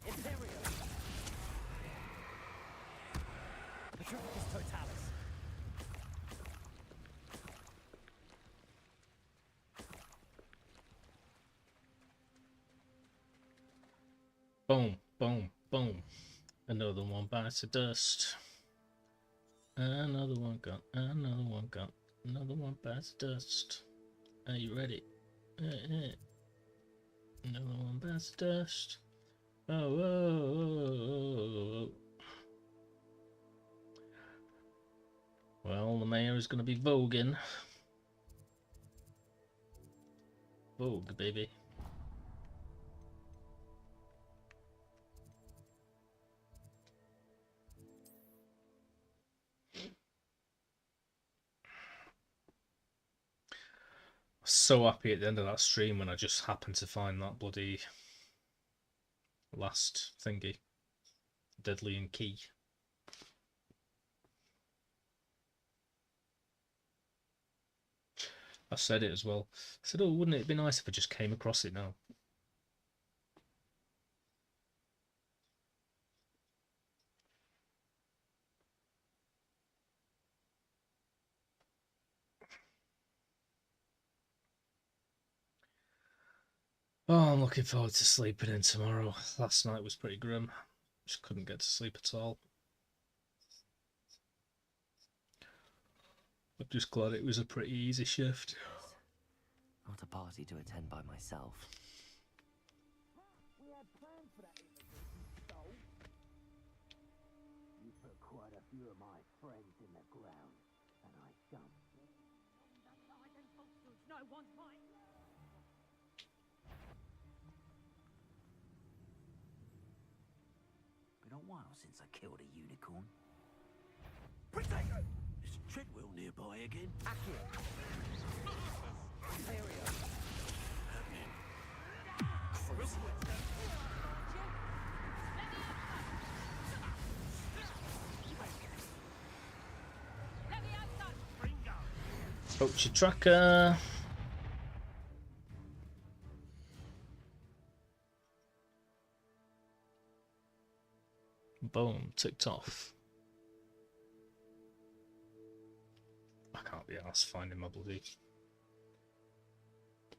Imperial. Petrificus Totalis. Boom, boom, boom. Another one bites the dust. Another one gone. Another one gone. Another one bites the dust. Are you ready? Another one bites the dust. Oh, whoa, whoa, whoa. Well, the mayor is going to be voguing. Vogue, baby. So happy at the end of that stream when I just happened to find that bloody last thingy. Deadly and key. I said it as well. I said, oh, wouldn't it be nice if I just came across it now? Oh, I'm looking forward to sleeping in tomorrow. Last night was pretty grim. Just couldn't get to sleep at all. I'm just glad it was a pretty easy shift. Not a party to attend by myself. We had plans for that interview, you stole. You put quite a few of my friends in the ground, and I dumped them. No one's mine. Been a while since I killed a unicorn. Potato! Is Treadwell nearby again? Accio. Imperial. Cruiser. Poacher tracker. Boom, ticked off. I can't be arsed finding my bloody...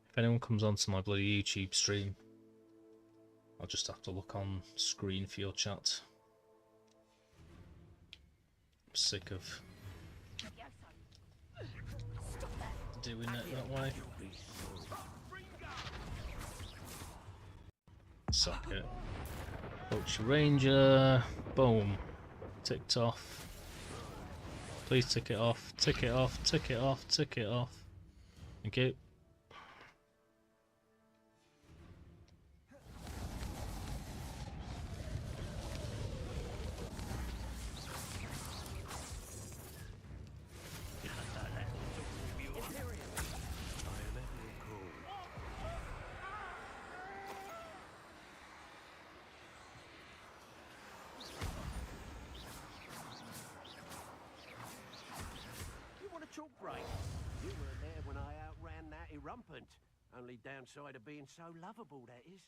If anyone comes onto my bloody YouTube stream, I'll just have to look on screen for your chat. I'm sick of doing it that way. Suck it. Poacher Ranger. Boom. Ticked off. Please tick it off. Tick it off. Tick it off. Tick it off. Thank you. Chalk break. You weren't there when I outran that Erumpant. Only downside of being so lovable, that is.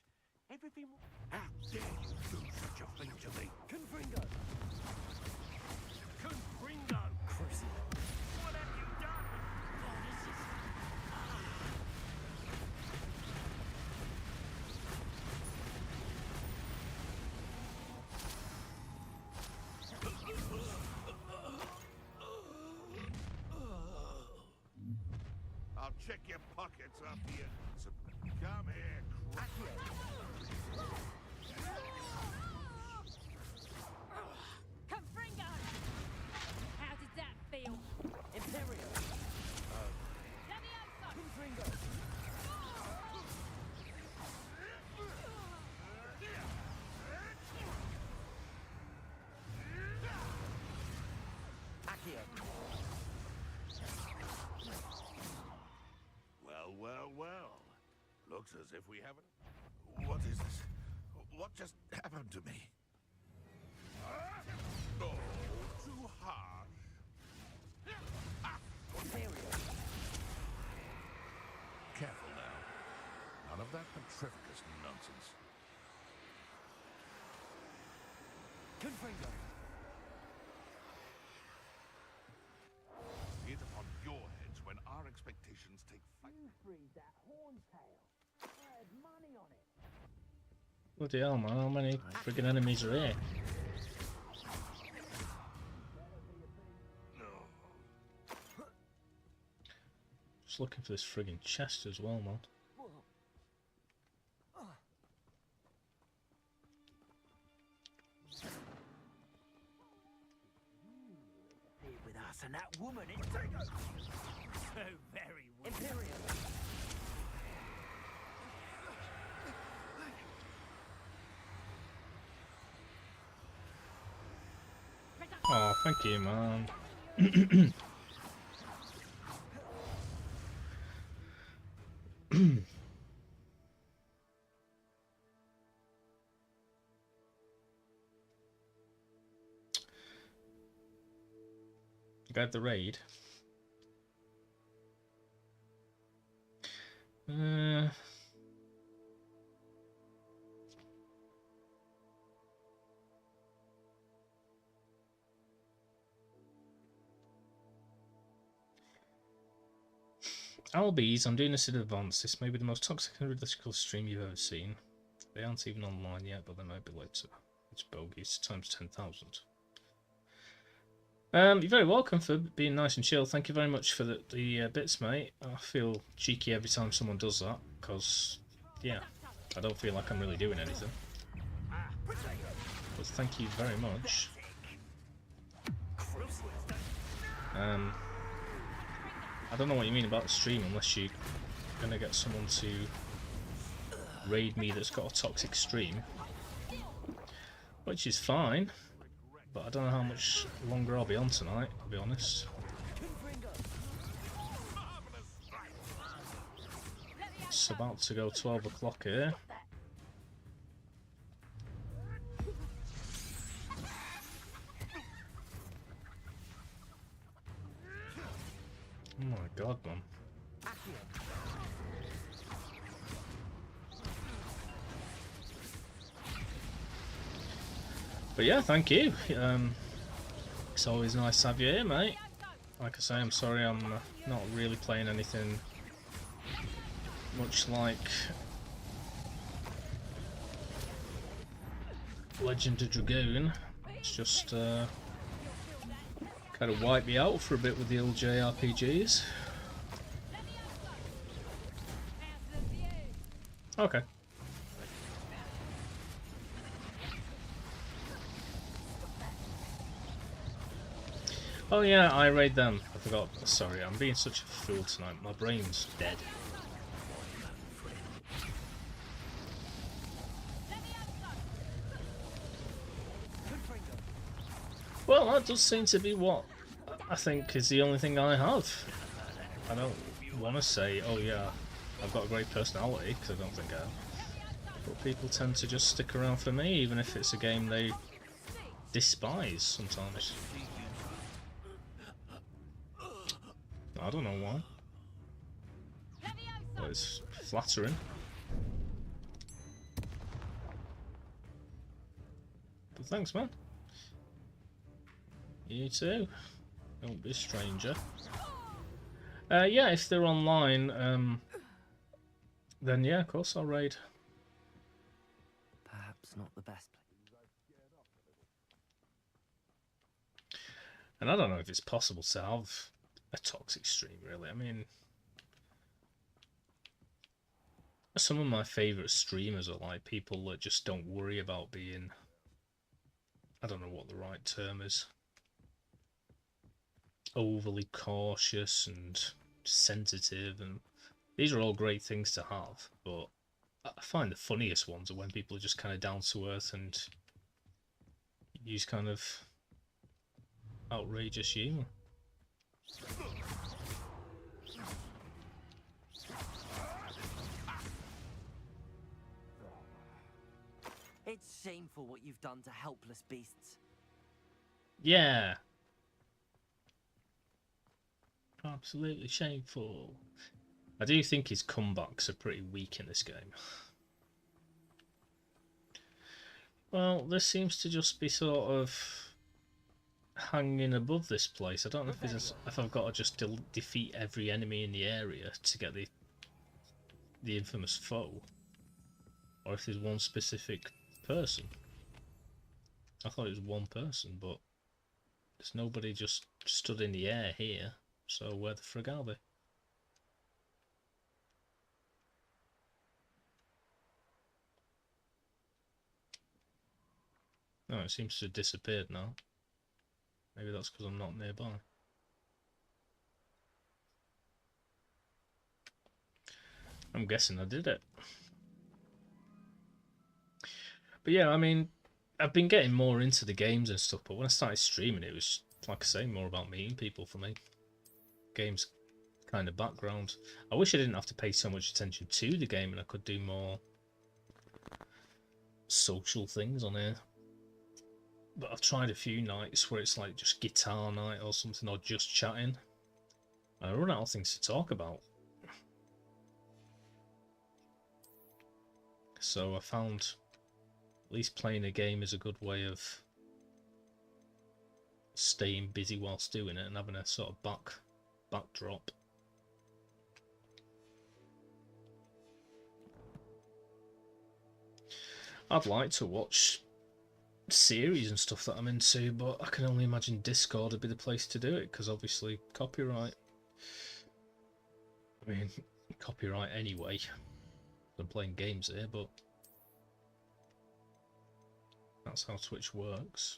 Everything... How dare you do such a thing to me? Confringo! Confringo! Crucible. What have you done? Oh, this is... I'll check your pockets after you. So come here, Confringo! How did that feel? Imperial. Levioso! Confringo. Accio. Well, well, well. Looks as if we haven't... What is this? What just happened to me? Oh, too harsh. Imperial. Careful now. None of that petrificus nonsense. Confringo. Be it upon your heads when our expectations take flight. Freed that horntail. I had money on it. Bloody hell, man! How many friggin' enemies are here? No. Just looking for this friggin' chest as well, man. With us and that woman, it's so very Imperial. Oh, thank you, man. Got the raid. Albies, I'm doing this in advance. This may be the most toxic and ridiculous stream you've ever seen. They aren't even online yet, but they might be later. It's bogeys times 10,000. You're very welcome for being nice and chill. Thank you very much for the bits, mate. I feel cheeky every time someone does that, because, yeah, I don't feel like I'm really doing anything. But thank you very much. I don't know what you mean about the stream unless you're gonna get someone to raid me that's got a toxic stream, which is fine, but I don't know how much longer I'll be on tonight, I'll be honest. It's about to go 12 o'clock here. Oh my god, man. But yeah, thank you. It's always nice to have you here, mate. Like I say, I'm sorry I'm not really playing anything much like Legend of Dragoon. It's just kind of wiped me out for a bit with the old JRPGs. Okay. Oh yeah, I raid them. I forgot. Sorry, I'm being such a fool tonight. My brain's dead. Well, that does seem to be what I think is the only thing I have. I don't want to say, oh yeah, I've got a great personality, because I don't think I have. But people tend to just stick around for me, even if it's a game they despise sometimes. I don't know why. But it's flattering. But thanks, man. You too. Don't be a stranger. Yeah, if they're online, then yeah, of course I'll raid. Perhaps not the best place. And I don't know if it's possible to have a toxic stream, really. I mean, some of my favourite streamers are like people that just don't worry about being... I don't know what the right term is. Overly cautious and sensitive, and these are all great things to have, but I find the funniest ones are when people are just kind of down to earth and use kind of outrageous humour. It's shameful what you've done to helpless beasts. Yeah. Absolutely shameful. I do think his comebacks are pretty weak in this game. Well, this seems to just be sort of hanging above this place. I don't know if I've got to just defeat every enemy in the area to get the infamous foe, or if there's one specific person. I thought it was one person, but there's nobody just stood in the air here. So where the frig are they? Oh, it seems to have disappeared now. Maybe that's because I'm not nearby. I'm guessing I did it. But yeah, I mean, I've been getting more into the games and stuff, but when I started streaming, it was, like I say, more about meeting people for me. Games kind of background. I wish I didn't have to pay so much attention to the game and I could do more social things on here. But I've tried a few nights where it's like just guitar night or something, or just chatting. And I run out of things to talk about. So I found at least playing a game is a good way of staying busy whilst doing it and having a sort of backdrop. I'd like to watch series and stuff that I'm into, but I can only imagine Discord would be the place to do it, because obviously copyright. I mean, copyright anyway. I'm playing games here, but that's how Twitch works.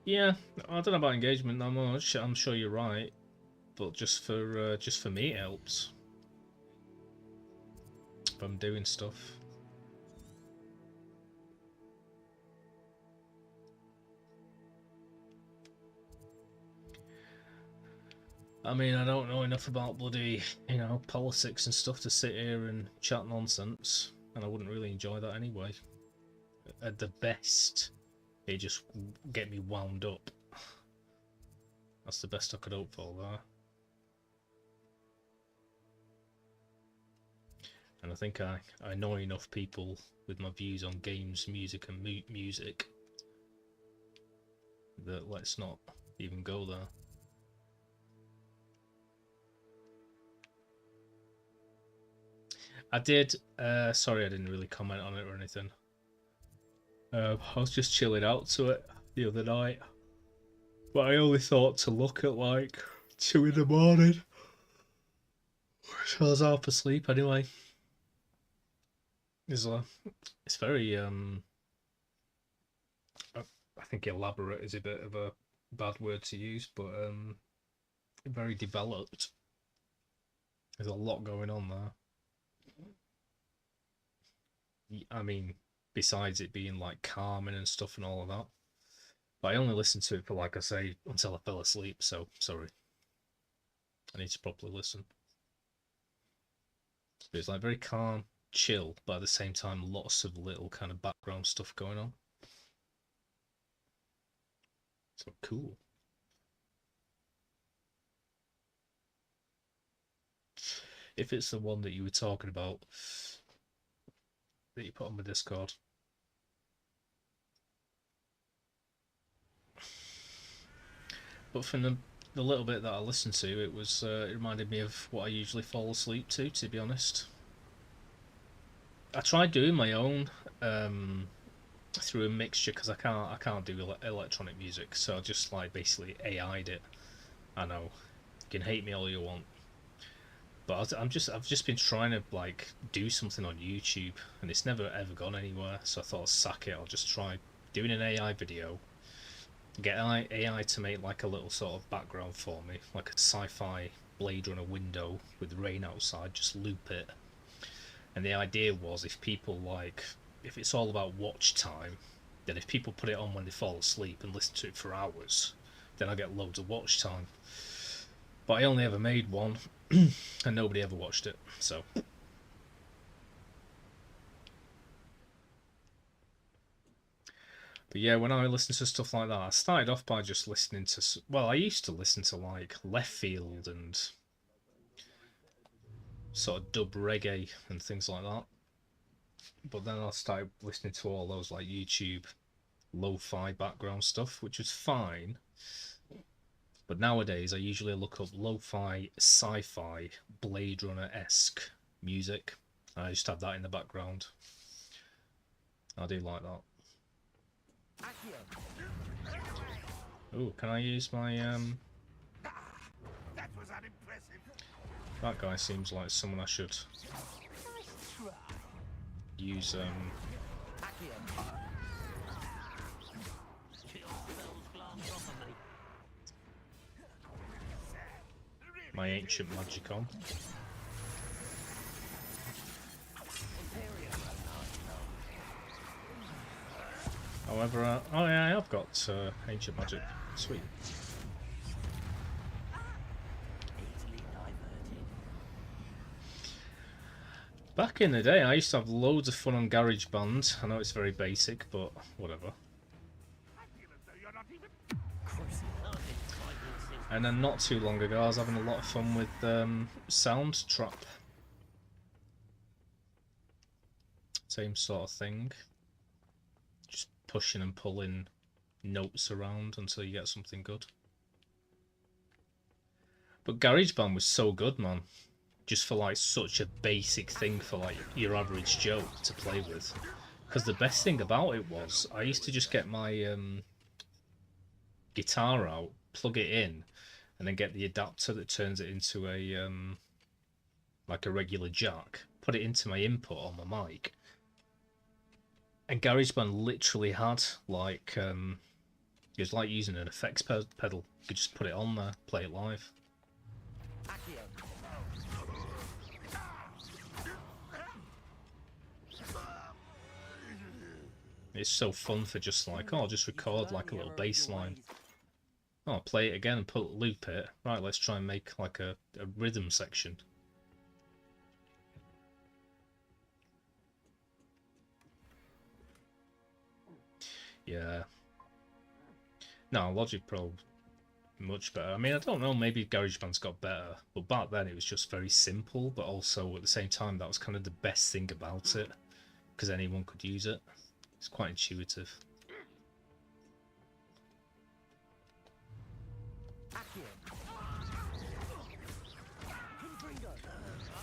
Yeah, I don't know about engagement that much. I'm sure you're right, but just for me, it helps. If I'm doing stuff. I mean, I don't know enough about bloody, politics and stuff to sit here and chat nonsense, and I wouldn't really enjoy that anyway. At the best, it just get me wound up. That's the best I could hope for there. And I think I annoy enough people with my views on games, music, and music that let's not even go there. I did, sorry I didn't really comment on it or anything. I was just chilling out to it the other night. But I only thought to look at like 2 in the morning. So I was half asleep anyway. It's very, I think elaborate is a bit of a bad word to use, but very developed. There's a lot going on there. I mean, besides it being like calming and stuff and all of that. But I only listened to it for, like I say, until I fell asleep, so sorry. I need to properly listen. But it's like very calm, chill, but at the same time lots of little kind of background stuff going on. So cool. If it's the one that you were talking about that you put on the Discord. but from the little bit that I listened to, it was it reminded me of what I usually fall asleep to be honest. I tried doing my own through a mixture because I can't do electronic music, so I just like basically AI'd it. I know, you can hate me all you want, but I've just been trying to like do something on YouTube, and it's never ever gone anywhere. So I thought I'll sack it. I'll just try doing an AI video, get AI to make like a little sort of background for me, like a sci-fi Blade Runner window with rain outside. Just loop it, and the idea was if it's all about watch time, then if people put it on when they fall asleep and listen to it for hours, then I get loads of watch time. But I only ever made one, and nobody ever watched it, so. But yeah, when I listen to stuff like that, I started off by just listening to, well, I used to listen to like Left Field and sort of dub reggae and things like that. But then I started listening to all those like YouTube lo-fi background stuff, which was fine. But nowadays I usually look up lo-fi, sci-fi, Blade Runner-esque music. I just have that in the background. I do like that. Oh, can I use my That was unimpressive. that guy seems like someone I should use my ancient magic on. However, oh yeah, I've got ancient magic. Sweet. Back in the day, I used to have loads of fun on GarageBand. I know it's very basic, but whatever. And then not too long ago, I was having a lot of fun with Soundtrap. Same sort of thing. Just pushing and pulling notes around until you get something good. But GarageBand was so good, man. Just for like such a basic thing for like your average Joe to play with. Because the best thing about it was, I used to just get my guitar out, plug it in, and then get the adapter that turns it into a like a regular jack, put it into my input on my mic, and GarageBand literally had like it was like using an effects pedal. You could just put it on there, play it live. It's so fun for just like, oh, just record like a little bass line. Oh, play it again and loop it. Right, let's try and make like a rhythm section. Yeah. No, Logic Pro, much better. I mean, I don't know, maybe GarageBand's got better, but back then it was just very simple, but also at the same time that was kind of the best thing about it, because anyone could use it. It's quite intuitive.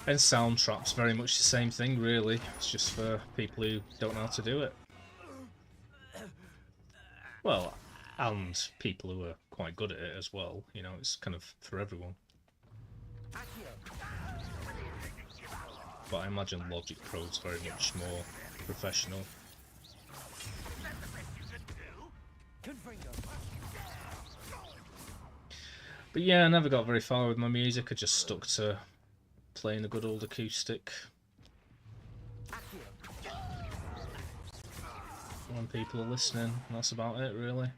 And Soundtrap's very much the same thing, really. It's just for people who don't know how to do it. Well, and people who are quite good at it as well. You know, it's kind of for everyone. But I imagine Logic Pro is very much more professional. But yeah, I never got very far with my music. I just stuck to playing a good old acoustic. When people are listening, and that's about it, really.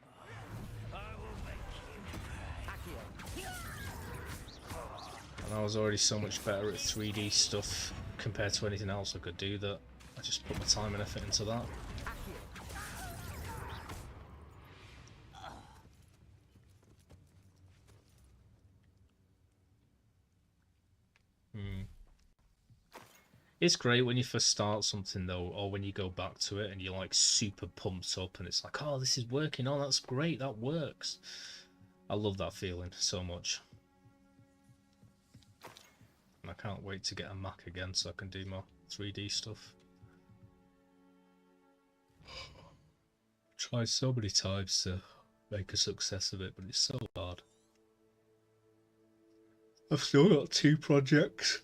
And I was already so much better at 3D stuff compared to anything else I could do that I just put my time and effort into that. It's great when you first start something though, or when you go back to it and you're like super pumped up and it's like, oh, this is working, oh, that's great, that works. I love that feeling so much. And I can't wait to get a Mac again so I can do more 3D stuff. Tried so many times to make a success of it, but it's so hard. I've still got 2 projects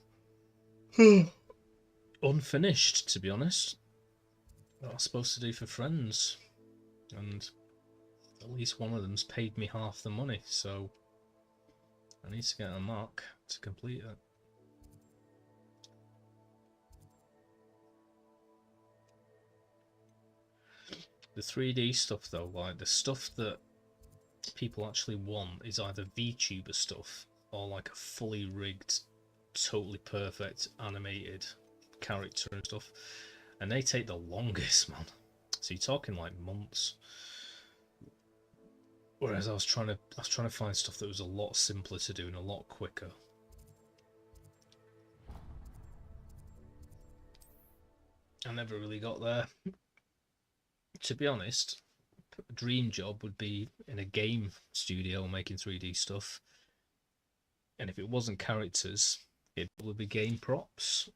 unfinished, to be honest, that I'm supposed to do for friends, and at least one of them's paid me half the money, so I need to get a Mac to complete it. The 3D stuff though, like the stuff that people actually want is either VTuber stuff or like a fully rigged, totally perfect animated character and stuff, and they take the longest, man. So you're talking like months. Whereas I was trying to find stuff that was a lot simpler to do and a lot quicker. I never really got there. To be honest, a dream job would be in a game studio making 3D stuff. And if it wasn't characters, it would be game props.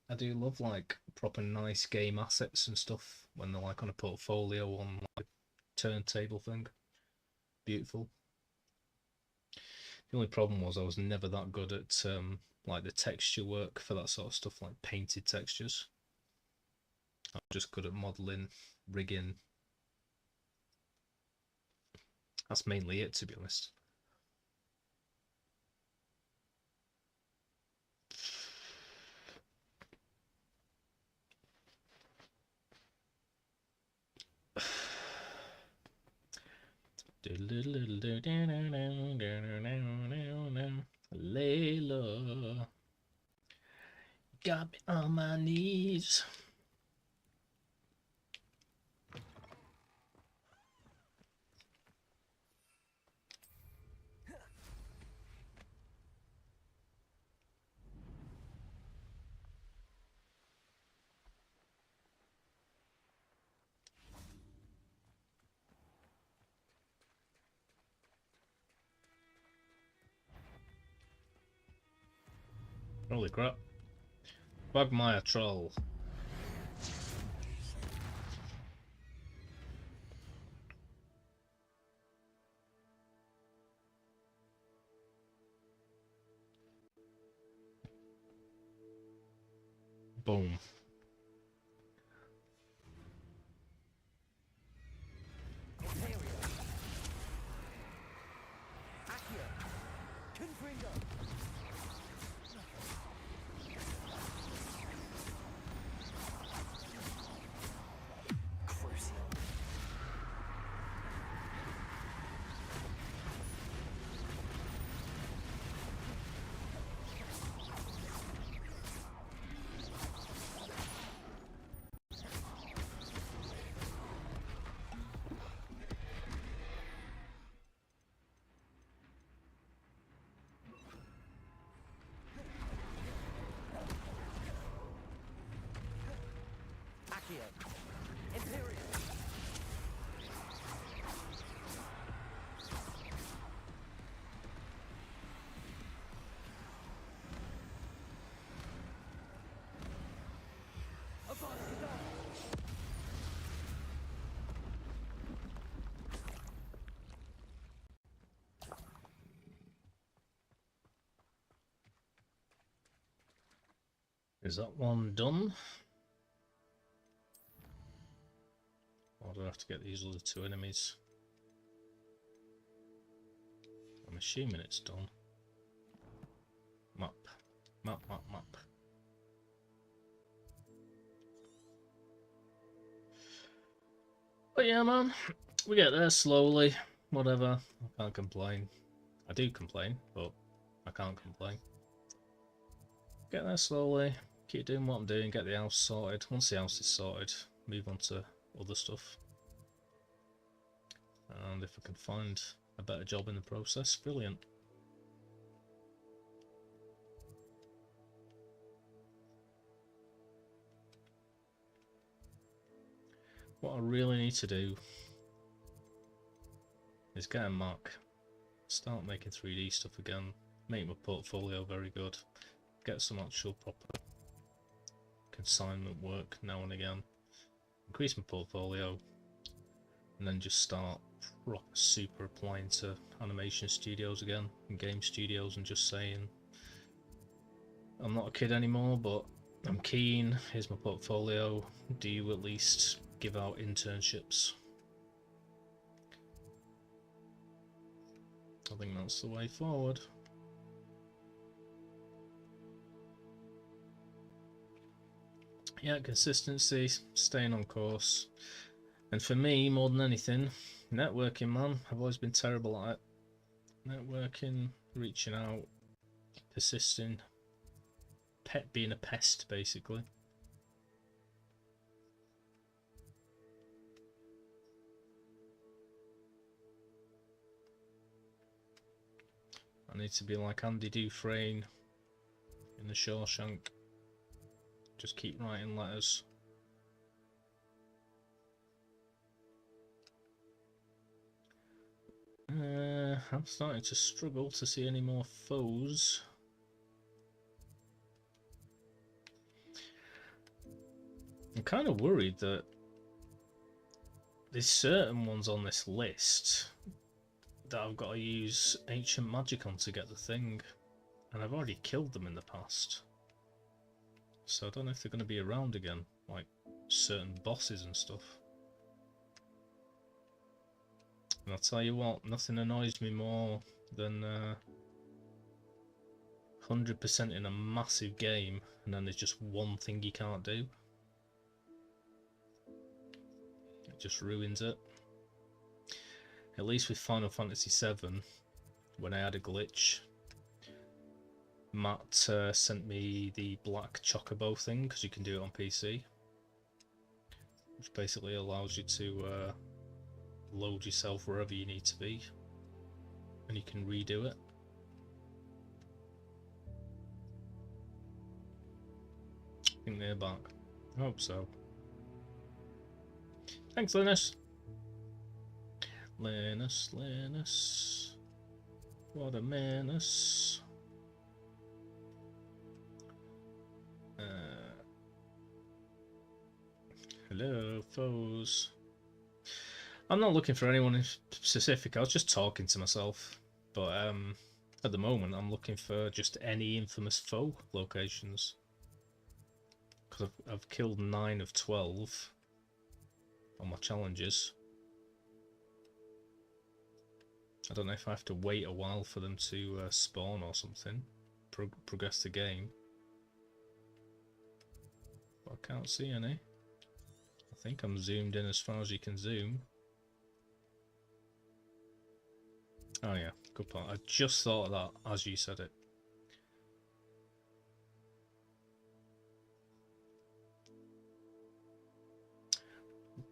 I do love like proper nice game assets and stuff when they're like on a portfolio on like a turntable thing. Beautiful. The only problem was I was never that good at like the texture work for that sort of stuff, like painted textures. I'm just good at modelling, rigging. That's mainly it, to be honest. Layla got me on my knees. Holy crap. Quagmire troll. Boom. Is that one done? Or do I have to get these other 2 enemies? I'm assuming it's done. Map. Map, map, map. But yeah, man, we get there slowly. Whatever. I can't complain. I do complain, but I can't complain. Get there slowly. Keep doing what I'm doing. Get the house sorted. Once the house is sorted, move on to other stuff. And if I can find a better job in the process, brilliant. What I really need to do is get a Mac Start making 3D stuff again. Make my portfolio very good. Get some actual proper consignment work now and again. Increase my portfolio. And then just start proper super applying to animation studios again. And game studios and just saying, I'm not a kid anymore, but I'm keen. Here's my portfolio. Do you at least give out internships? I think that's the way forward. Yeah, consistency, staying on course. And for me, more than anything, networking, man. I've always been terrible at it. Networking, reaching out, persisting, being a pest, basically. I need to be like Andy Dufresne in The Shawshank. Just keep writing letters. I'm starting to struggle to see any more foes. I'm kind of worried that there's certain ones on this list that I've got to use ancient magic on to get the thing, and I've already killed them in the past. So I don't know if they're going to be around again, like certain bosses and stuff. And I'll tell you what, nothing annoys me more than 100% in a massive game and then there's just one thing you can't do. It just ruins it. At least with Final Fantasy VII, when I had a glitch, Matt sent me the black chocobo thing, because you can do it on PC, which basically allows you to load yourself wherever you need to be, and you can redo it. I think they're back. I hope so. Thanks, Linus. Linus. What a menace. Hello, foes. I'm not looking for anyone in specific. I was just talking to myself. But at the moment, I'm looking for just any infamous foe locations. Because I've killed 9 of 12 on my challenges. I don't know if I have to wait a while for them to spawn or something. Progress the game. But I can't see any. I think I'm zoomed in as far as you can zoom. Oh yeah, good point. I just thought of that as you said it.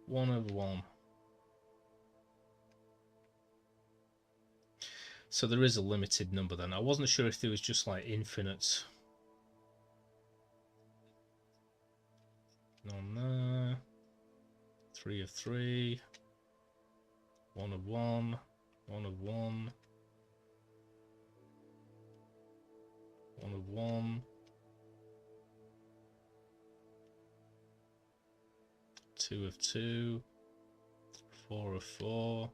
One of one. So there is a limited number then. I wasn't sure if there was just like infinite. None there. 3 of 3. 1 of 1. 1 of 1. 1 of 1. 2 of 2. 4 of 4.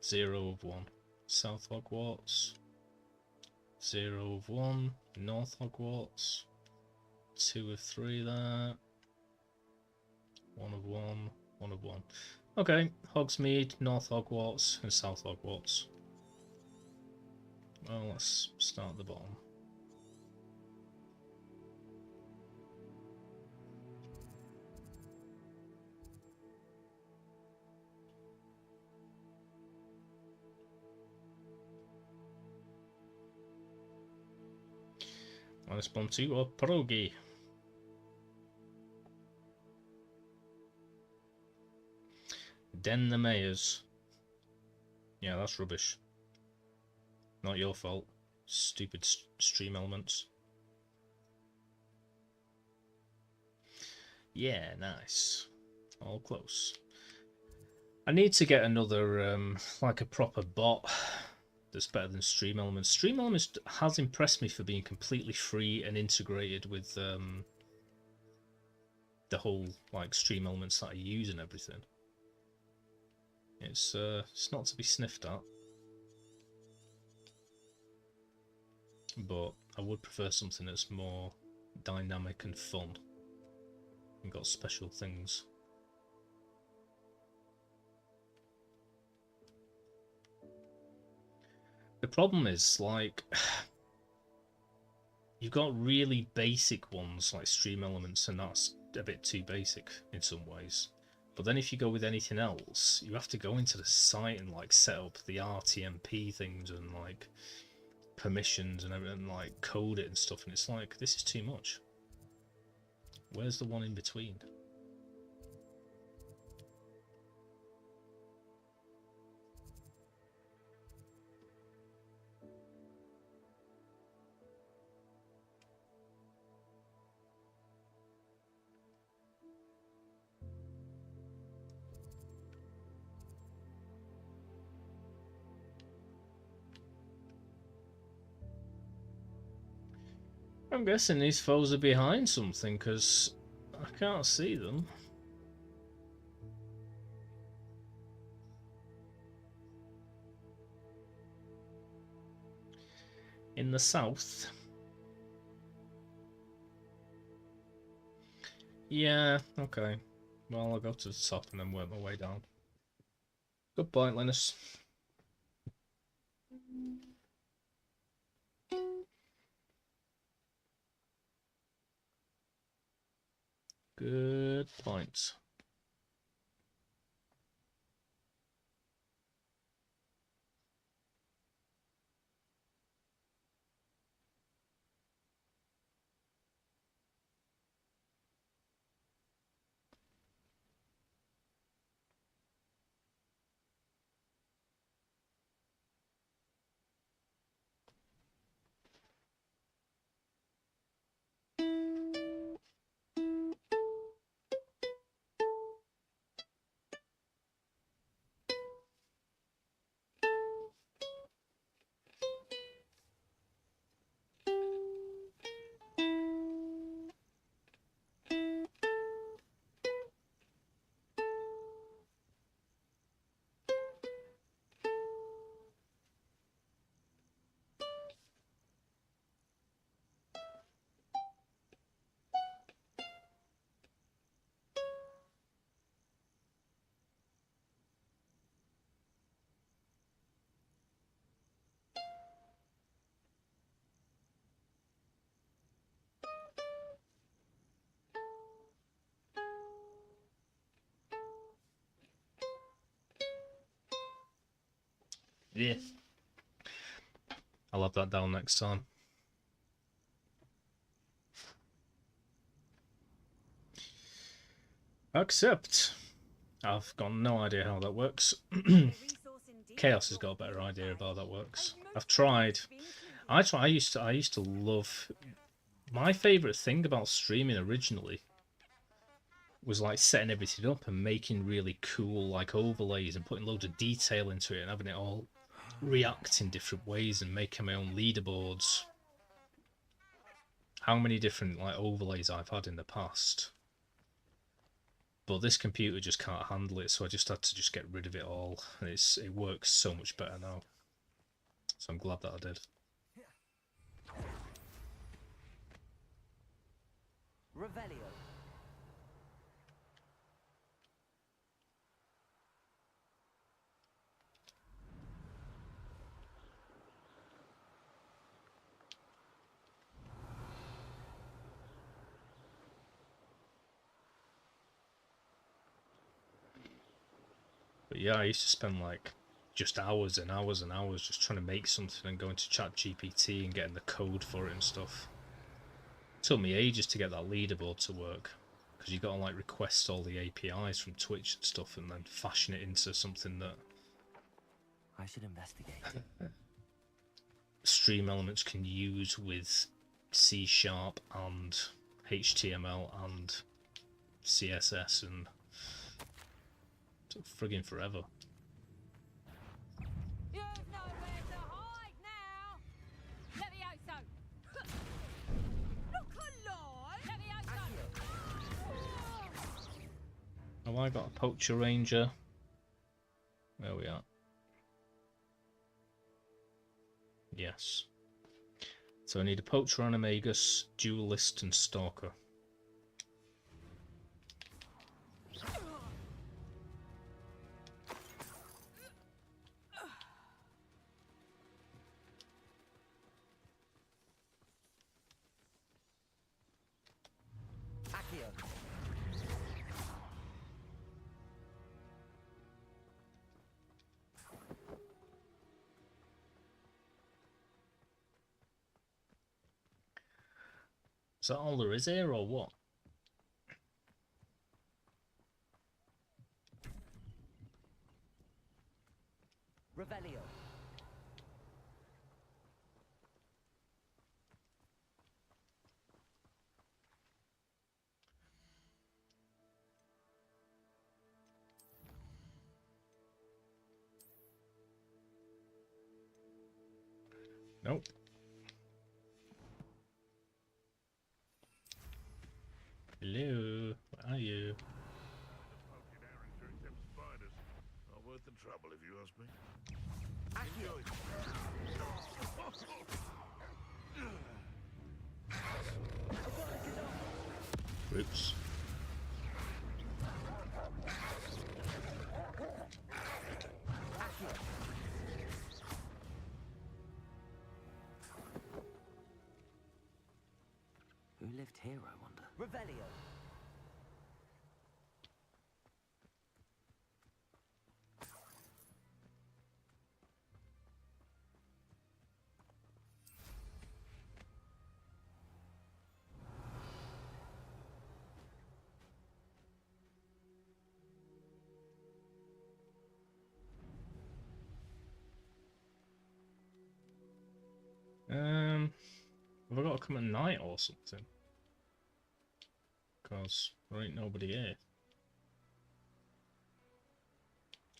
0 of 1. South Hogwarts. 0 of 1. North Hogwarts. 2 of 3 there. 1 of 1. 1 of 1. Okay, Hogsmeade, North Hogwarts, and South Hogwarts. Well, let's start at the bottom. Spawn 2 or Pierogi. Den the Mayors. Yeah, that's rubbish. Not your fault. Stupid stream elements. Yeah, nice. All close. I need to get another, like a proper bot that's better than Stream Elements. Stream Elements has impressed me for being completely free and integrated with the whole like Stream Elements that I use and everything. It's not to be sniffed at, but I would prefer something that's more dynamic and fun and got special things. The problem is, like, you've got really basic ones like Stream Elements, and that's a bit too basic in some ways. But then if you go with anything else, you have to go into the site and like set up the RTMP things and like permissions and everything, like code it and stuff, and it's like, this is too much. Where's the one in between? I'm guessing these foes are behind something, because I can't see them. In the south. Yeah, okay. Well, I'll go to the top and then work my way down. Good point, Linus. Good point. Yeah. I'll have that down next time. Except, I've got no idea how that works. Chaos has got a better idea of how that works. I've tried. I used to love. My favourite thing about streaming originally was like setting everything up and making really cool like overlays and putting loads of detail into it and having it all react in different ways and making my own leaderboards. How many different like overlays I've had in the past. But this computer just can't handle it, so I just had to just get rid of it all, and it works so much better now. So I'm glad that I did. Revelio. But yeah, I used to spend like just hours and hours and hours just trying to make something and going to ChatGPT and getting the code for it and stuff. It took me ages to get that leaderboard to work, because you got to like request all the APIs from Twitch and stuff and then fashion it into something that I should investigate. Stream Elements can use with C# and HTML and CSS and Took friggin' forever. You've nowhere to hide now. Levioso. Look alive. Levioso. Oh, I got a poacher ranger. There we are. Yes. So I need a poacher animagus, duelist, and stalker. Is that all there is here, or what? Revelio. Nope. Hello, where are you? Poking arrows are them spiders. Not worth the trouble, if you ask me. Oops. Who lived here, I wonder? Revelio. Have I got to come at night or something? Because there ain't nobody here.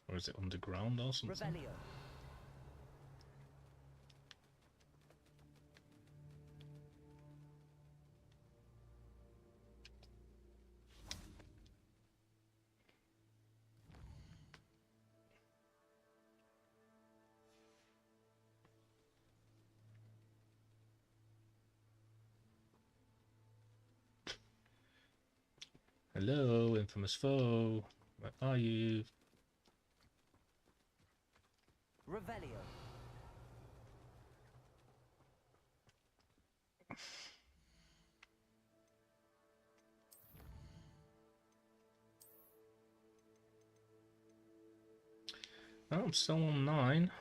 Or is it underground or something? Revelio. Hello, infamous foe. Where are you? Revelio. Oh, I'm still on 9.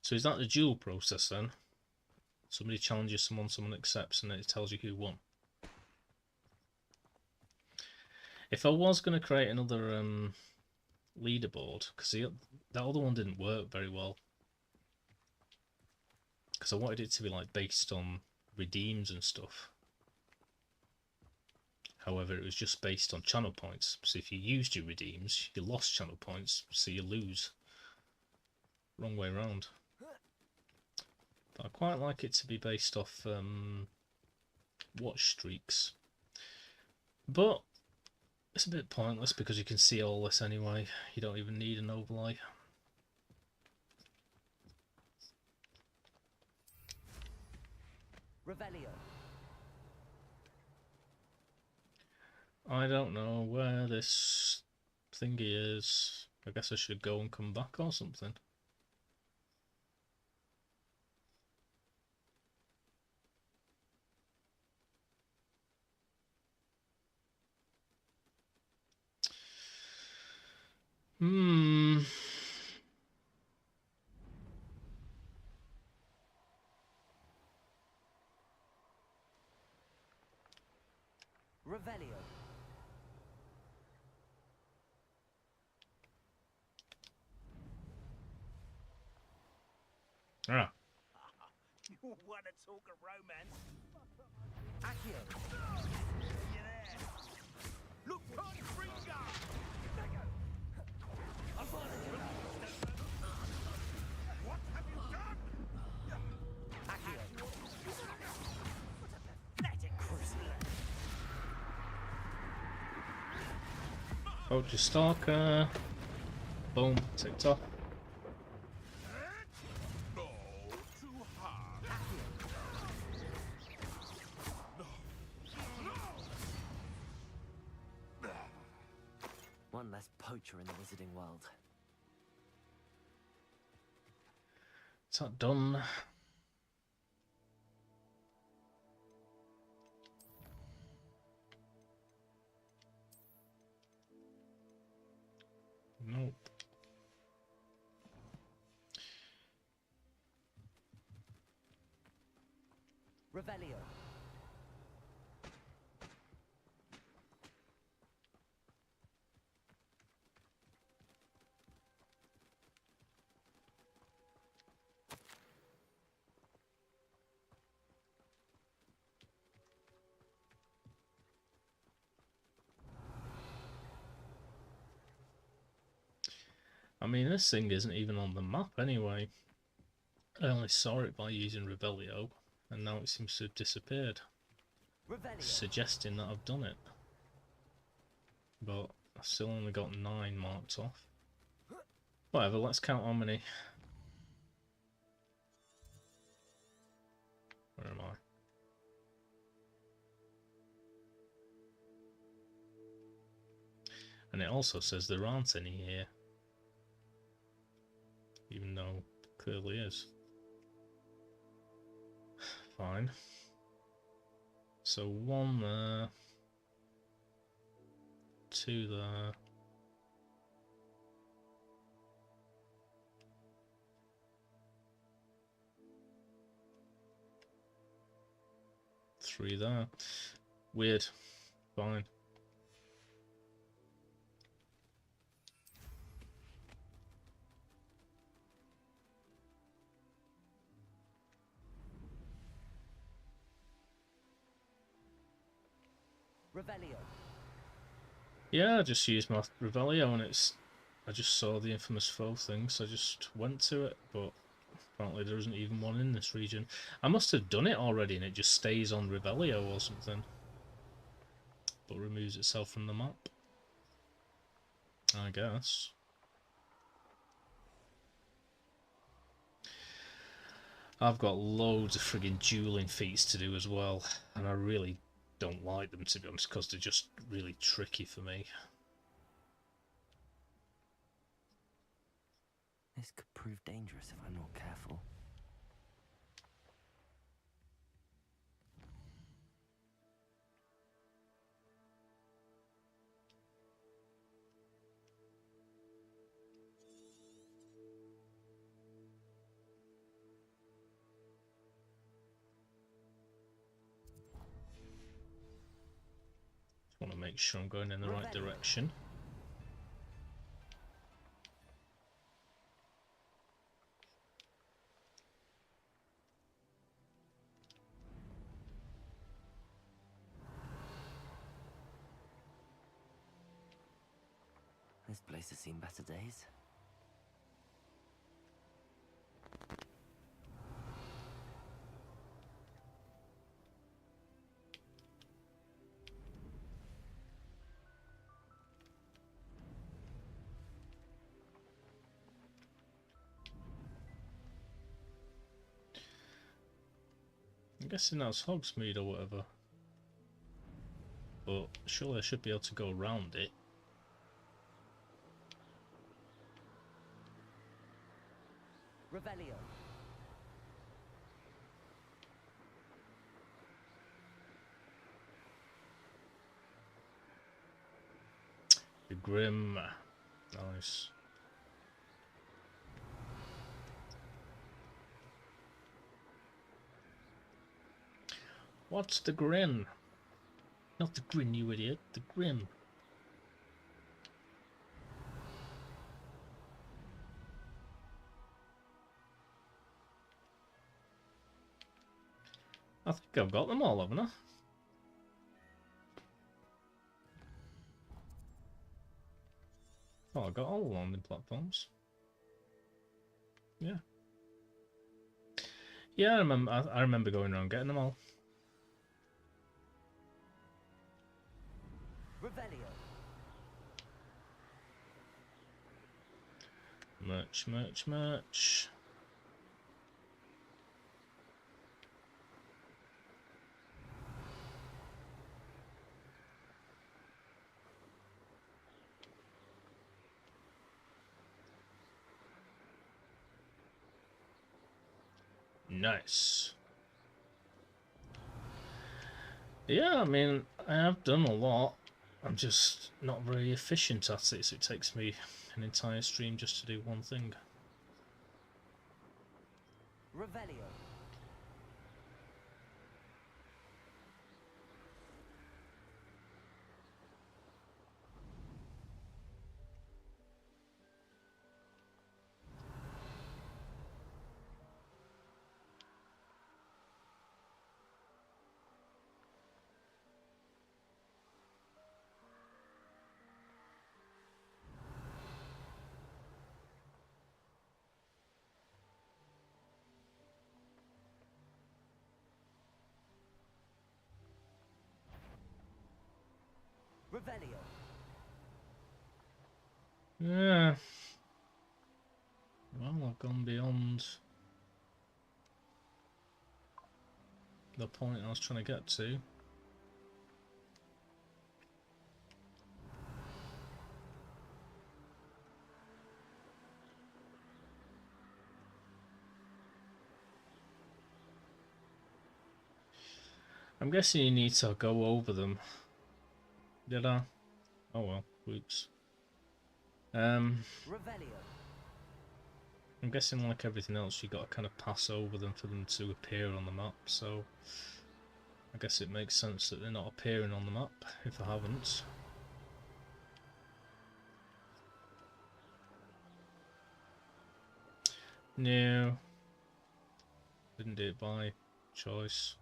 So is that the duel process then? Somebody challenges someone, someone accepts, and it tells you who won. If I was going to create another leaderboard, because that other one didn't work very well, because I wanted it to be like based on redeems and stuff. However, it was just based on channel points. So if you used your redeems, you lost channel points, so you lose. Wrong way around. But I quite like it to be based off watch streaks. But it's a bit pointless because you can see all this anyway. You don't even need an overlay. Revelio. I don't know where this thingy is. I guess I should go and come back or something. Hmm. Revelio. Ah, You want to talk of romance? Accio. You there? Look, punch, Ringa! I'm following you. What have you done? Accio. What a pathetic crusader. Poacher Stalker. Boom, ticked off. No, too hard. One less poacher in the wizarding world. Is that done? Nope. Revelio. I mean, this thing isn't even on the map anyway. I only saw it by using Revelio, and now it seems to have disappeared, Revelio. suggesting that I've done it. But I've still only got 9 marked off. Whatever, let's count how many. Where am I? And it also says there aren't any here. Even though clearly is. Fine. So 1 there. 2 there. 3 there. Weird. Fine. Revelio. Yeah, I just used my Revelio and I just saw the infamous foe thing, so I just went to it, but apparently there isn't even one in this region. I must have done it already and it just stays on Revelio or something. But removes itself from the map, I guess. I've got loads of friggin' dueling feats to do as well, and I really don't like them, to be honest, because they're just really tricky for me. This could prove dangerous if I'm not careful. Just want to make sure I'm going in the right direction. This place has seen better days. I'm guessing that's Hogsmeade or whatever. But surely I should be able to go around it. Revelio. The Grim. Nice. What's the Grim? Not the grin, you idiot. The grim. I think I've got them all, haven't I? Oh, I got all the landing platforms. Yeah. Yeah, I remember going around getting them all. Revelio. Merch, merch, merch. Nice. Yeah, I mean, I have done a lot. I'm just not very efficient at it, so it takes me an entire stream just to do one thing. Revelio. Revelio. Yeah. Well, I've gone beyond the point I was trying to get to. I'm guessing you need to go over them. Did I? Oh well, whoops. Revelio. I'm guessing like everything else, you got to kind of pass over them for them to appear on the map, so I guess it makes sense that they're not appearing on the map if I haven't. No. Didn't do it by choice.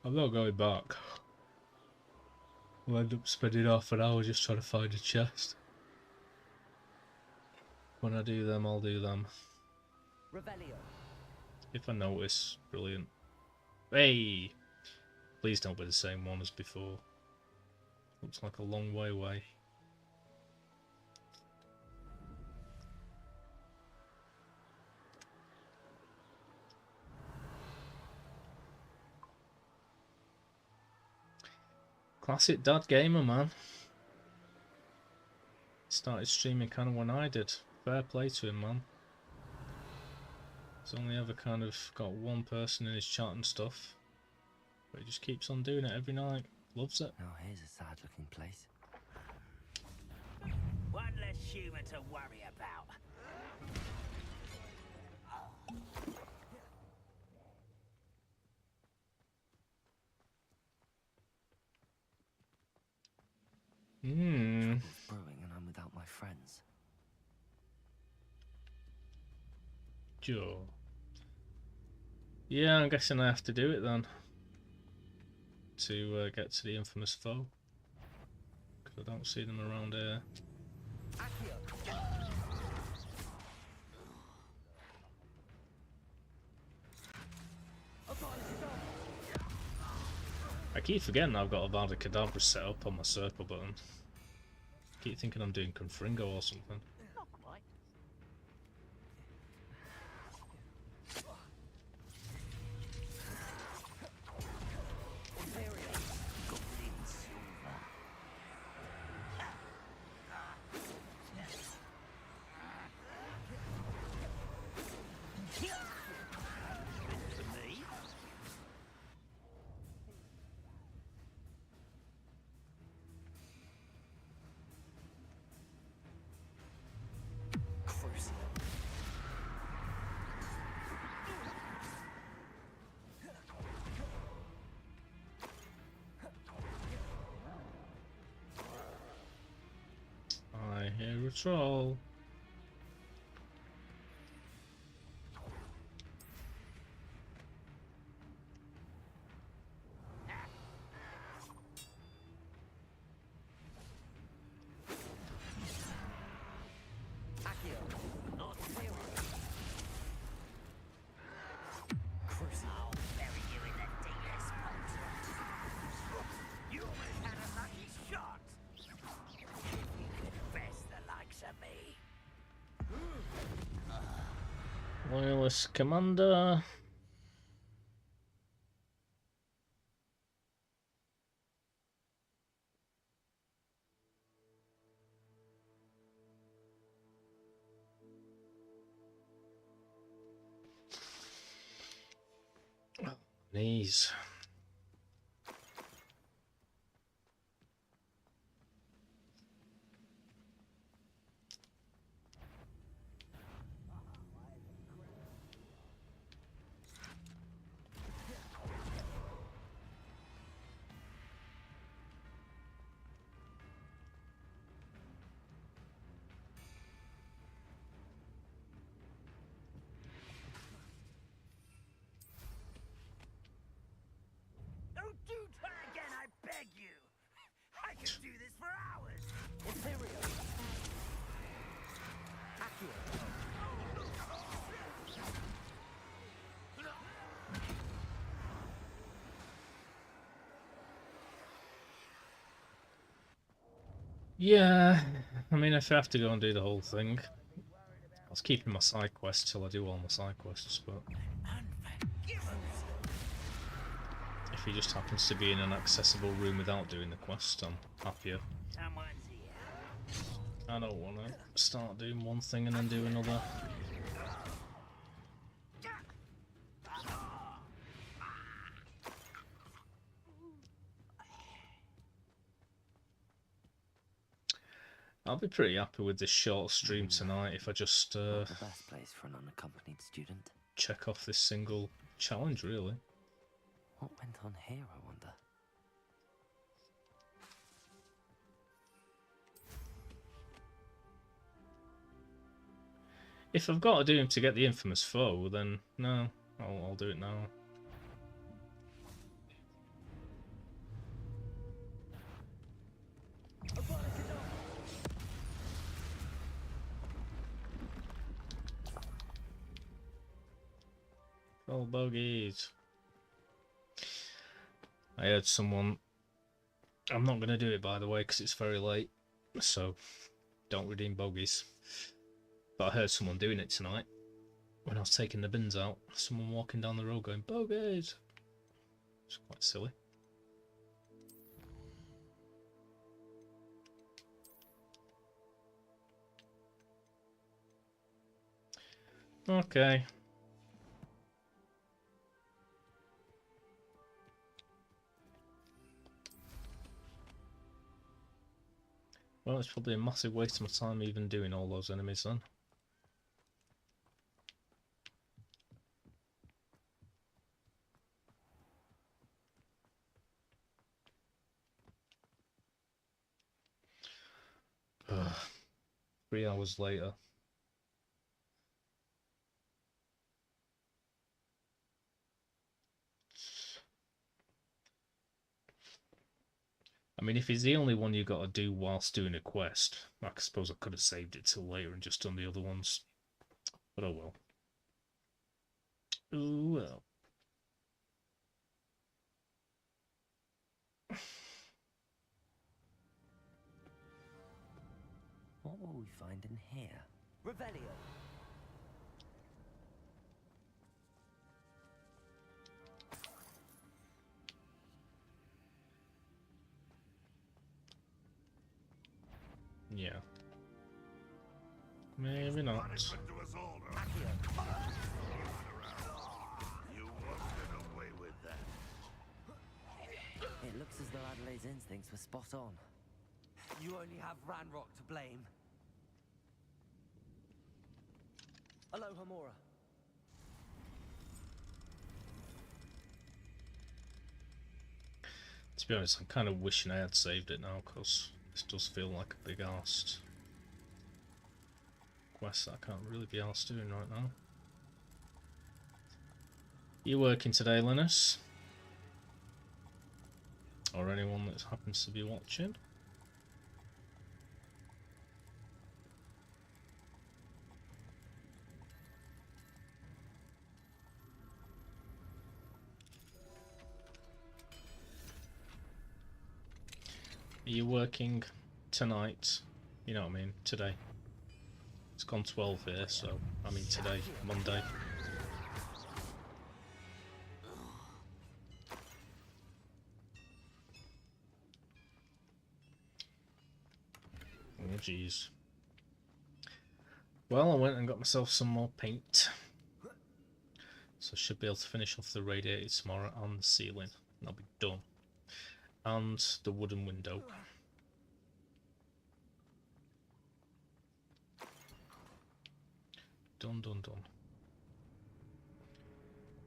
I'm not going back. I'll end up spending half an hour just trying to find a chest. When I do them, I'll do them. Revelio. If I notice, brilliant. Hey! Please don't be the same one as before. Looks like a long way away. Classic dad gamer, man. Started streaming kind of when I did. Fair play to him, man. He's only ever kind of got one person in his chat and stuff. But he just keeps on doing it every night. Loves it. Now here's a sad-looking place. One less human to worry about. Hmm. Trouble's brewing and I'm without my friends. Sure. Yeah, I'm guessing I have to do it then. To get to the infamous foe. Because I don't see them around here. I keep forgetting I've got Avada Kedavra set up on my circle button. I keep thinking I'm doing Confringo or something. Not quite. I hear a troll. I'll bury you in the deepest pond. You almost had a lucky shot. If you could best the likes of me. Loyalist commander. Knees. Don't do that again, I beg you. I could do this for hours. Imperial. Yeah, I mean, if I have to go and do the whole thing, I was keeping my side quests till I do all my side quests, but if he just happens to be in an accessible room without doing the quest, I'm happier. Someone's here. I don't want to start doing one thing and then do another. I'll be pretty happy with this short stream tonight if I just Not the best place for an unaccompanied student. check off this single challenge, really. What went on here, I wonder? If I've got to do him to get the infamous foe, then no, I'll do it now. All bogeys. I heard someone. I'm not going to do it, by the way, because it's very late, so don't redeem bogeys. But I heard someone doing it tonight when I was taking the bins out. Someone walking down the road going, bogeys! It's quite silly. Okay. Well, it's probably a massive waste of my time even doing all those enemies then. Ugh. 3 hours later. I mean, if he's the only one you got to do whilst doing a quest, I suppose I could have saved it till later and just done the other ones. But oh well. Oh well. What will we find in here? Revelio. Yeah. Maybe not. Punishment to us all, no? You won't get away with that. It looks as though Adelaide's instincts were spot on. You only have Ranrock to blame. Hello, Hamora. To be honest, I'm kind of wishing I had saved it now, because this does feel like a big arse. quest that I can't really be arsed doing right now. You working today, Linus? Or anyone that happens to be watching? Are you working tonight? You know what I mean, today. It's gone 12 here, so I mean today, Monday. Oh jeez. Well, I went and got myself some more paint. So I should be able to finish off the radiator tomorrow and the ceiling. And I'll be done. And the wooden window. Done, done, done.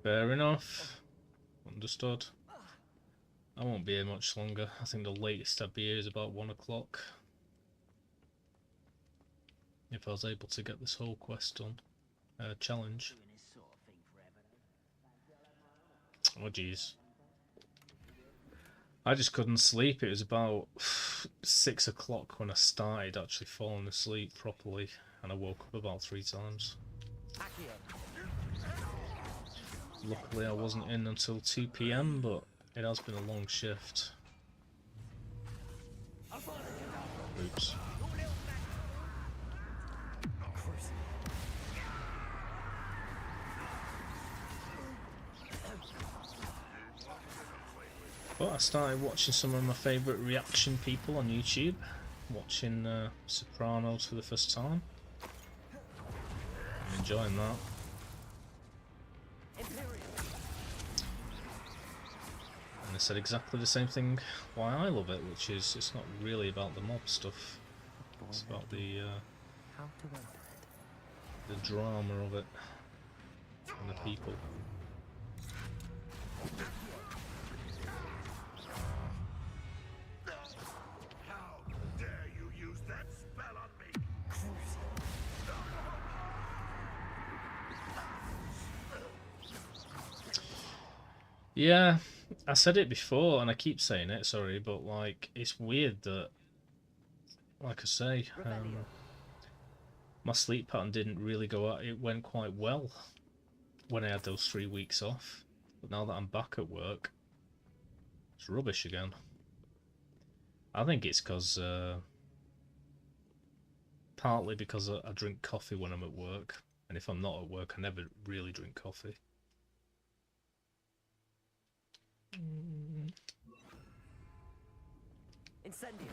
Fair enough. Understood. I won't be here much longer. I think the latest I'll be here is about 1 o'clock. If I was able to get this whole quest done. Challenge. Oh jeez. I just couldn't sleep. It was about 6 o'clock when I started actually falling asleep properly. And I woke up about 3 times. Luckily I wasn't in until 2 PM, but it has been a long shift. Oops. But I started watching some of my favourite reaction people on YouTube. Watching Sopranos for the first time. I'm enjoying that. And they said exactly the same thing why I love it, which is it's not really about the mob stuff. It's about the drama of it and the people. How dare you use that spell on me? Yeah, I said it before and I keep saying it, sorry, but like it's weird that, like I say, my sleep pattern didn't really go out. It went quite well when I had those 3 weeks off, but now that I'm back at work, it's rubbish again. I think it's because partly because I drink coffee when I'm at work, and if I'm not at work I never really drink coffee. Incendio.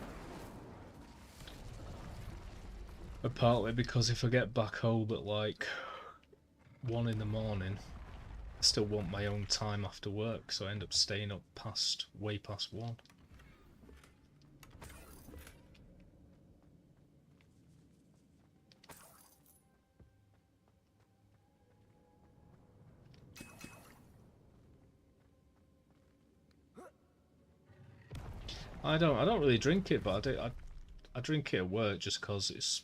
And partly because if I get back home at like 1 in the morning, I still want my own time after work, so I end up staying up way past 1. I don't really drink it, but I drink it at work just because it's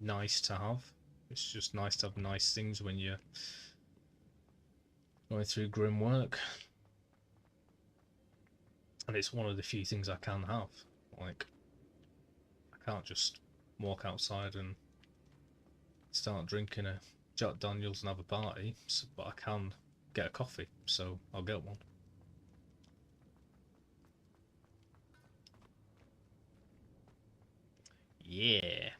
nice to have. It's just nice to have nice things when you're going through grim work. And it's one of the few things I can have. Like, I can't just walk outside and start drinking a Jack Daniels and have a party, but I can get a coffee, so I'll get one. Yeah.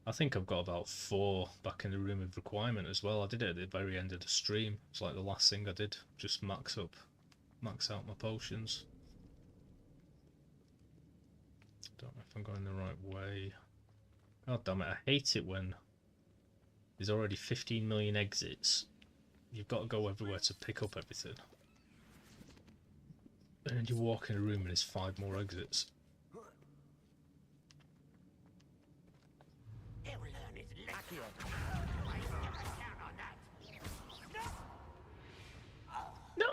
I think I've got about 4 back in the room of requirement as well. I did it at the very end of the stream. It's like the last thing I did. Just max out my potions. Don't know if I'm going the right way. God damn it, I hate it when there's already 15 million exits. You've got to go everywhere to pick up everything. And then you walk in a room and there's 5 more exits. He'll learn his lesson. I never count on that. No!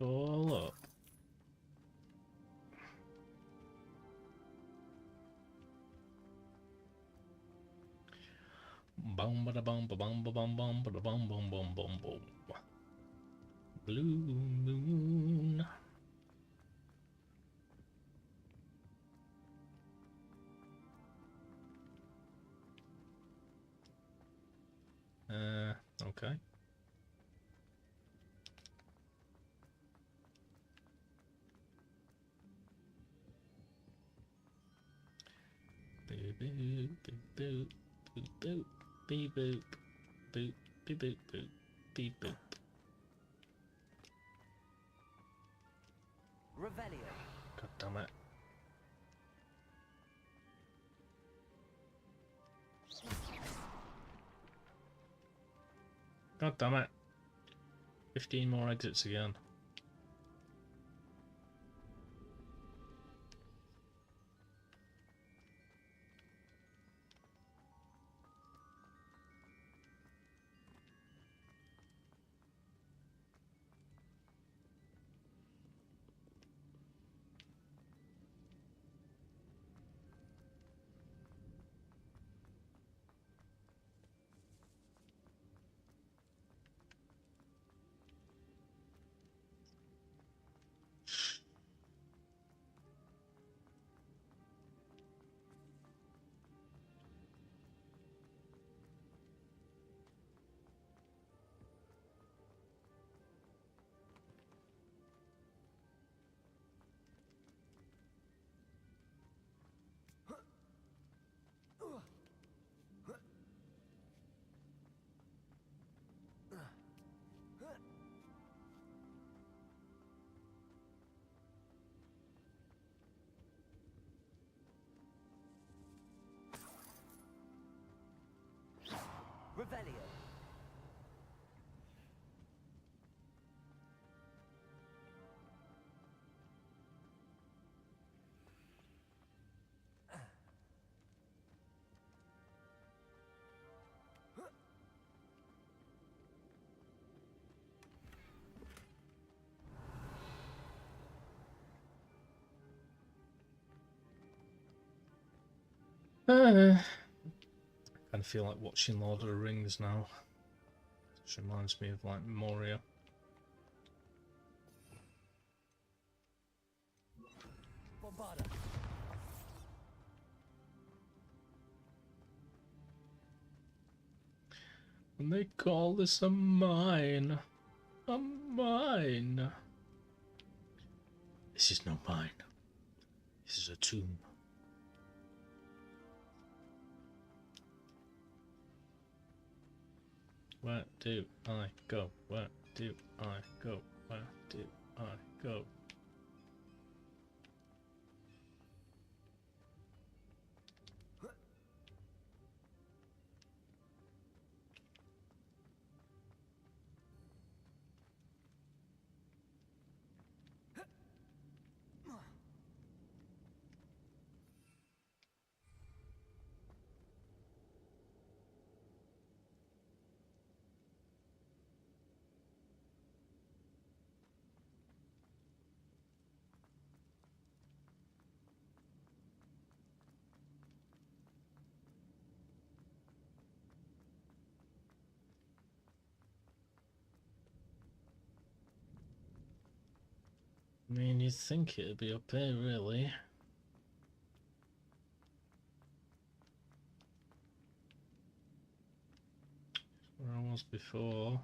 Oh, look. bum ba da bum ba bum ba bum bum ba da bum bum bum bum bum. Blue moon. Okay. Boop boop boop boop boop boop beep boop boop beep boop boop beep boop. Revelio. God damn it. God damn it. 15 more exits again. Revelio. I kind of feel like watching Lord of the Rings now. Which reminds me of like Moria. Bombarda. And they call this a mine. A mine. This is no mine. This is a tomb. Where do I go? Where do I go? Where do I go? I mean, you'd think it'd be up here, really. Where I was before.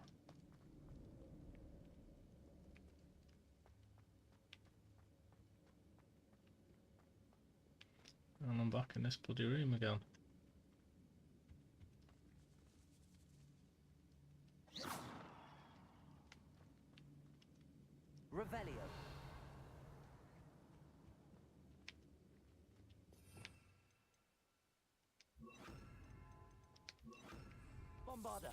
And I'm back in this bloody room again. Revelio. Bombarda.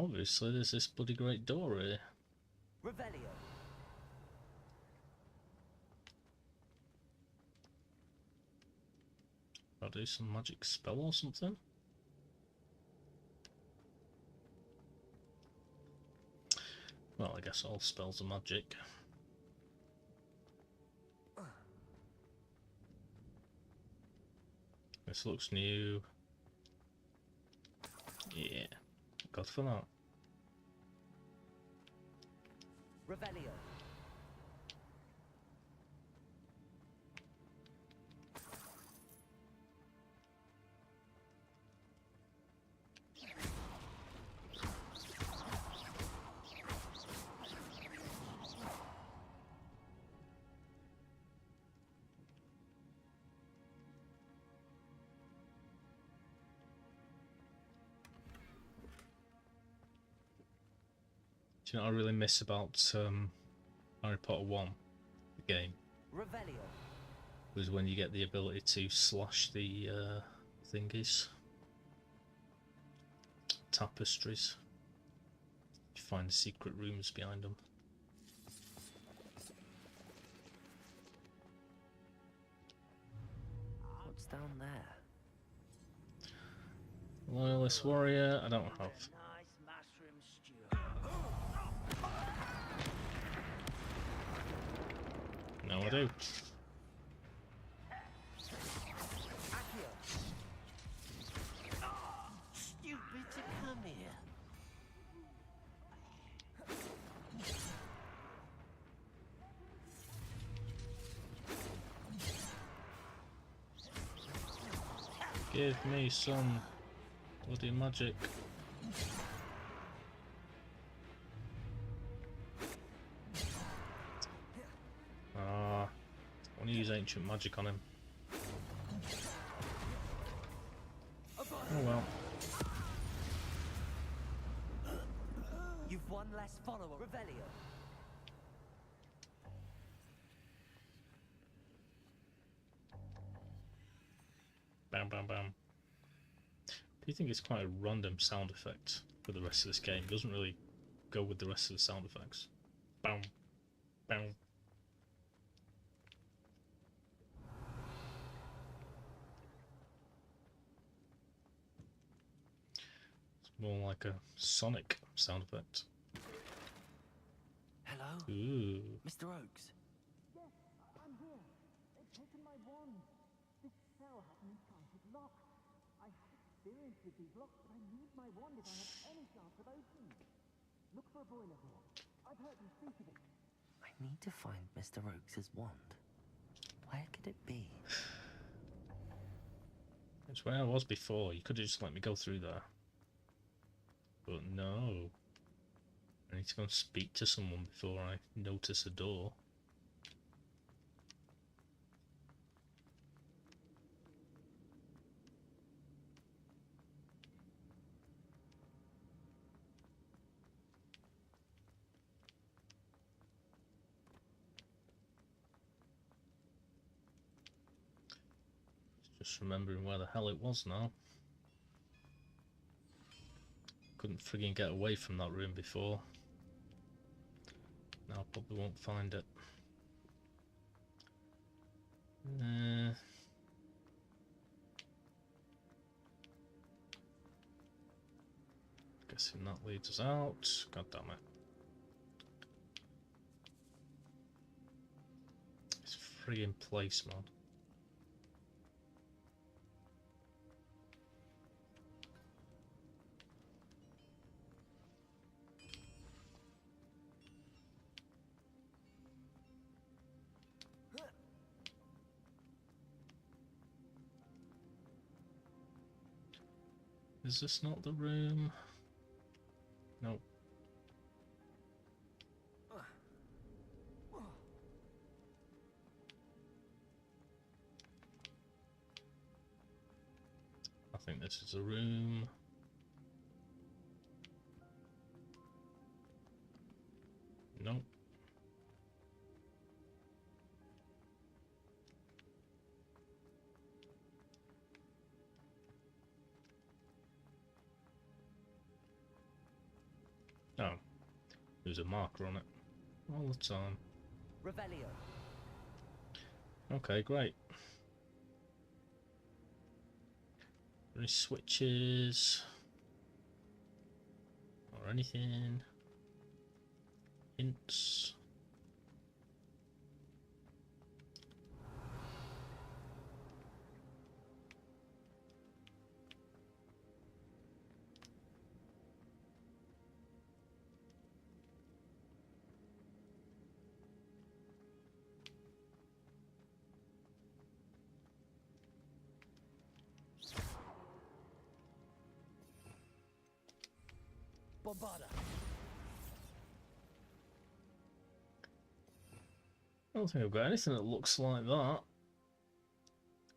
Obviously, there's this bloody great door here. Revelio. I'll do some magic spell or something. Well, I guess all spells are magic. This looks new. Yeah, got for that. Revelio. Do you know what I really miss about Harry Potter 1, the game? Revelio. Was when you get the ability to slash the thingies. Tapestries. You find the secret rooms behind them. What's down there? Loyalist warrior, I don't have. Nice mushroom stew. No, I do. Accio. Stupid to come here. Give me some bloody magic. Ah, I want to use ancient magic on him. Oh well. You've one less follower. Revelio. Bam, bam, bam. Do you think it's quite a random sound effect for the rest of this game? It doesn't really go with the rest of the sound effects. Bam, bam. It's more like a Sonic sound effect. Hello? Ooh. Mr. Oakes. Yes, I'm here. They've taken my wand. This cell has an enchanted lock. I have experience with these locks, but I need my wand if I have any chance of opening it. Look for a boiler here. I've heard them speak of it. I need to find Mr. Oakes' wand. Where could it be? It's where I was before. You could have just let me go through there. But no. I need to go and speak to someone before I notice a door. Just remembering where the hell it was now. Couldn't friggin' get away from that room before. Now I probably won't find it. Guessing that leads us out. God damn it. This friggin' place, man. Is this not the room? Nope. I think this is a room. Nope. Oh, there's a marker on it all the time. Revelio. Okay, great. Any switches or anything? Hints? Bombarda. I don't think I've got anything that looks like that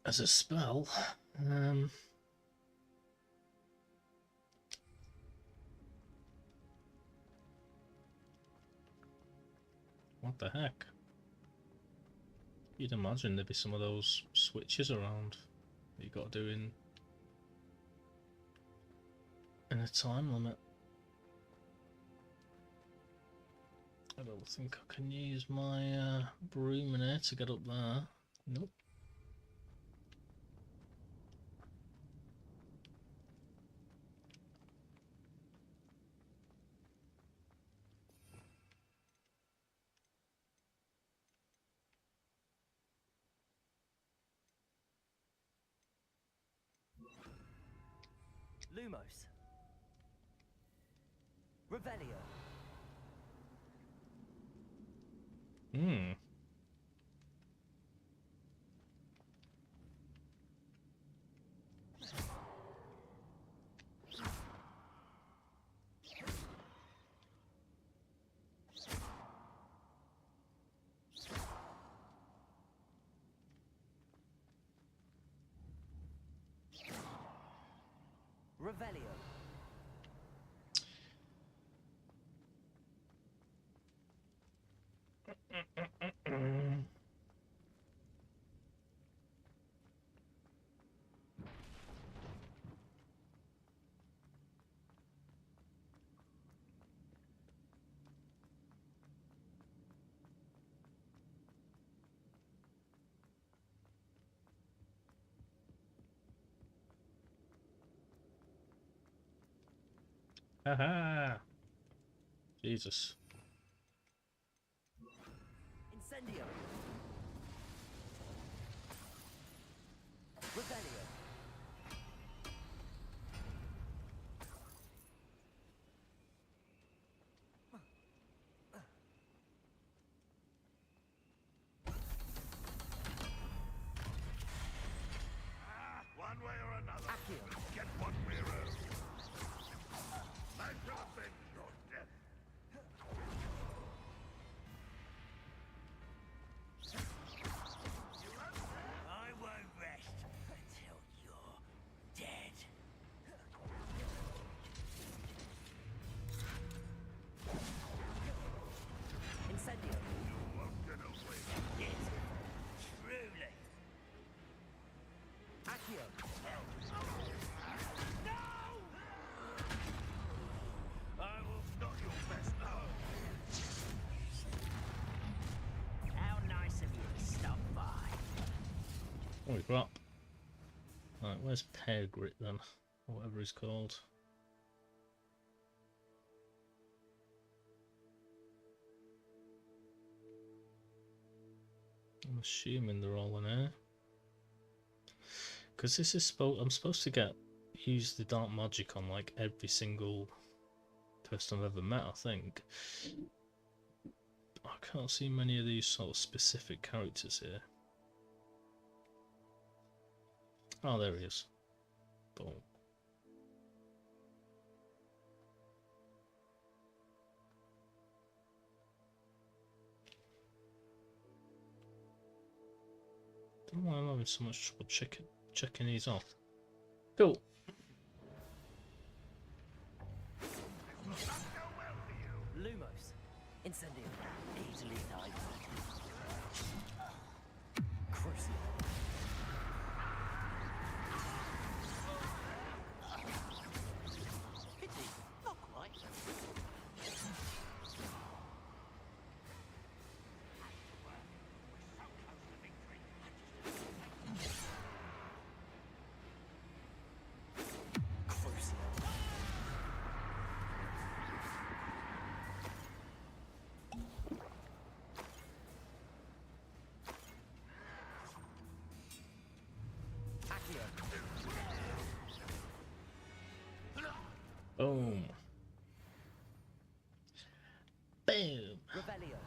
as a spell. What the heck? You'd imagine there'd be some of those switches around that you got to do in a time limit. I don't think I can use my broom in here to get up there. Nope. Lumos. Revelio. Hmm. Revelio. Haha! Jesus. Incendio. Revelio. One way or another. Accio. Get what we're owed. I shall avenge your death. I won't rest until you're dead. Incendio. You won't get away. Yes, truly. Accio. I will not your best hour. How nice of you to stop by. Holy crap. Right, where's Pear Grit then? Or whatever he's called. I'm assuming they're all in here. Because this is I'm supposed to use the dark magic on like every single person I've ever met, I think. I can't see many of these sort of specific characters here. Oh, there he is. Boom. Don't know why I'm having so much trouble checking these off. Cool. Lumos. Incendio. Easily died. Crucible. Pity, not quite. Boom. Boom. Revelio.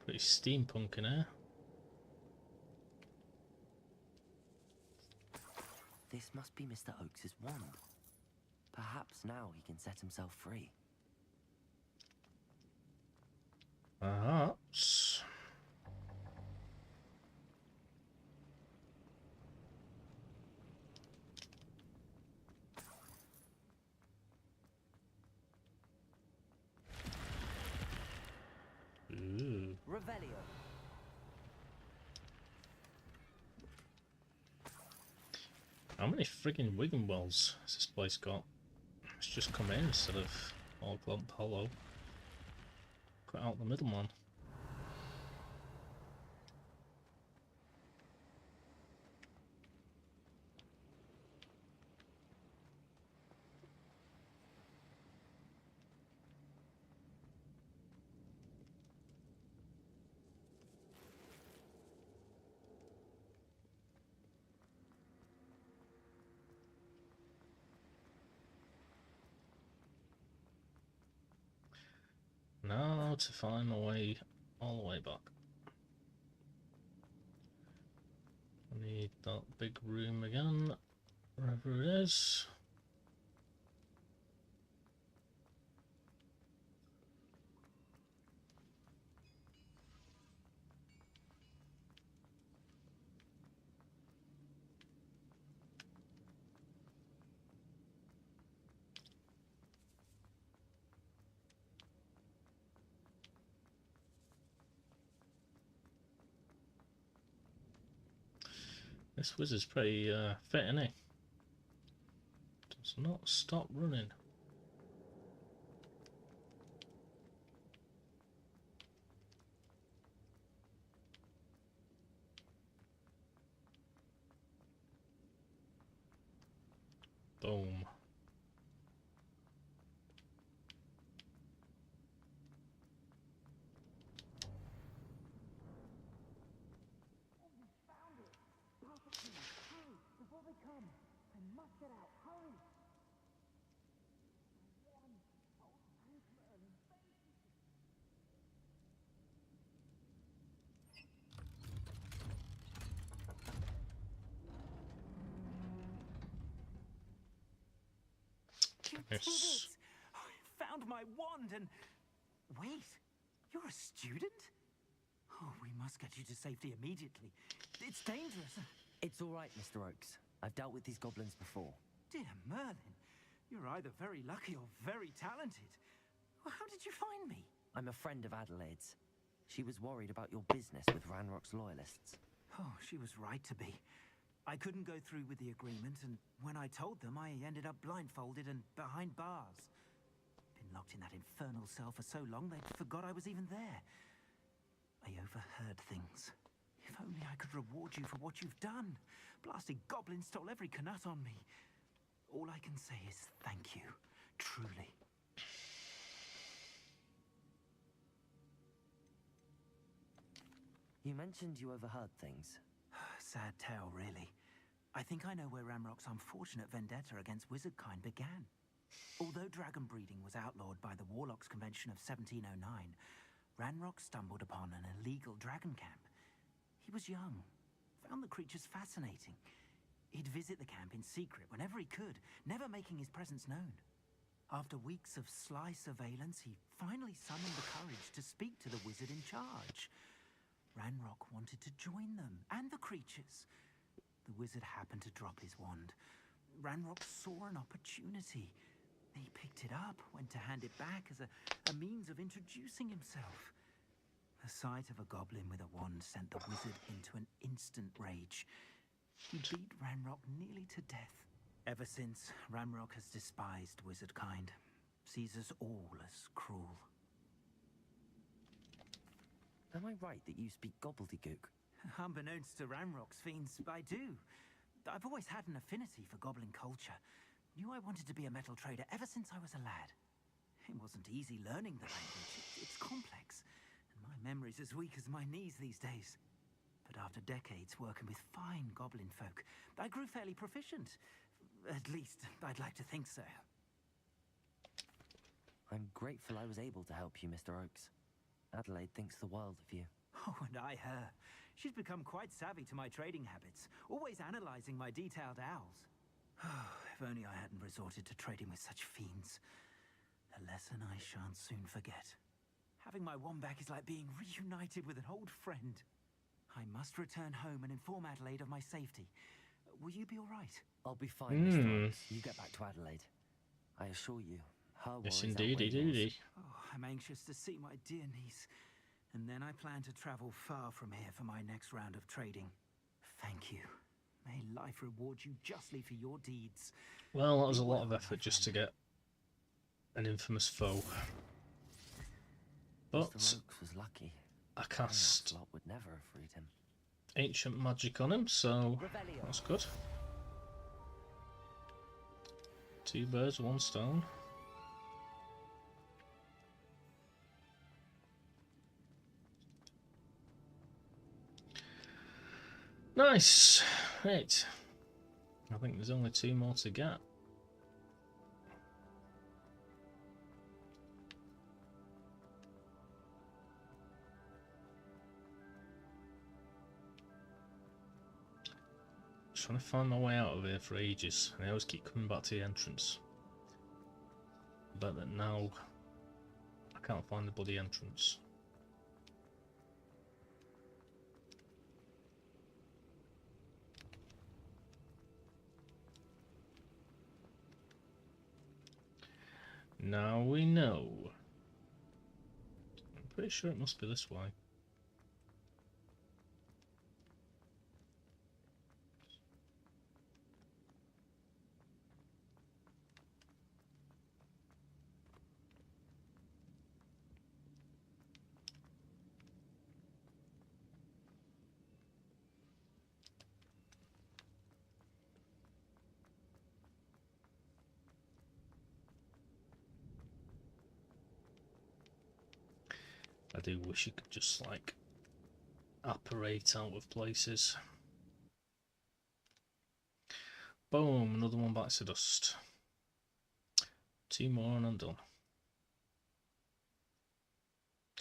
Pretty steampunk in here. This must be Mr. Oakes's wand. Perhaps now he can set himself free. Perhaps. Ooh. Revelio. How many friggin' Wigan wells has this place got? It's just come in instead of all Glump Hollow. Cut out the middleman. Now to find my way all the way back. I need that big room again, wherever it is. This wizard's pretty fit, isn't he? Does not stop running. Boom. Before they come, I must get out. Hurry! You Yes. did it! I found my wand and... Wait, you're a student? Oh, we must get you to safety immediately. It's dangerous. It's all right, Mr. Oakes. I've dealt with these goblins before. Dear Merlin, you're either very lucky or very talented. Well, how did you find me? I'm a friend of Adelaide's. She was worried about your business with Ranrock's loyalists. Oh, she was right to be. I couldn't go through with the agreement, and when I told them, I ended up blindfolded and behind bars. Been locked in that infernal cell for so long, they forgot I was even there. I overheard things. If only I could reward you for what you've done. Blasted goblins stole every knut on me. All I can say is thank you, truly. You mentioned you overheard things. Sad tale, really. I think I know where Ramrock's unfortunate vendetta against wizardkind began. Although dragon breeding was outlawed by the Warlocks Convention of 1709, Ranrock stumbled upon an illegal dragon camp. He was young, found the creatures fascinating. He'd visit the camp in secret whenever he could, never making his presence known. After weeks of sly surveillance, he finally summoned the courage to speak to the wizard in charge. Ranrock wanted to join them, and the creatures. The wizard happened to drop his wand. Ranrock saw an opportunity. He picked it up, went to hand it back as a means of introducing himself. The sight of a goblin with a wand sent the wizard into an instant rage. He beat Ranrock nearly to death. Ever since, Ranrock has despised wizardkind, sees us all as cruel. Am I right that you speak gobbledygook? Unbeknownst to Ranrock's fiends, I do. I've always had an affinity for goblin culture. Knew I wanted to be a metal trader ever since I was a lad. It wasn't easy learning the language. It's complex, and my memory's as weak as my knees these days. But after decades working with fine goblin folk, I grew fairly proficient. At least, I'd like to think so. I'm grateful I was able to help you, Mr. Oakes. Adelaide thinks the world of you. Oh, and I her. She's become quite savvy to my trading habits, always analyzing my detailed owls. If only I hadn't resorted to trading with such fiends. A lesson I shan't soon forget. Having my wand back is like being reunited with an old friend. I must return home and inform Adelaide of my safety. Will you be all right? I'll be fine, Mr. Oakes. You get back to Adelaide. I assure you, her Yes, worries indeedy, outweigh yours. doody. Oh, I'm anxious to see my dear niece. And then I plan to travel far from here for my next round of trading. Thank you. May life reward you justly for your deeds. Well, that was Be a lot well, of my effort just to friend. get an infamous foe. Mr. But Oakes was lucky. I King cast Lancelot would never have freed him. ancient magic on him, so that's good. 2 birds, 1 stone. Nice. Right. I think there's only 2 more to get. Trying to find my way out of here for ages, and I always keep coming back to the entrance. But that now I can't find the bloody entrance. Now we know. I'm pretty sure it must be this way. I do wish you could just like apparate out of places. Boom, another one bites the dust. 2 more and I'm done.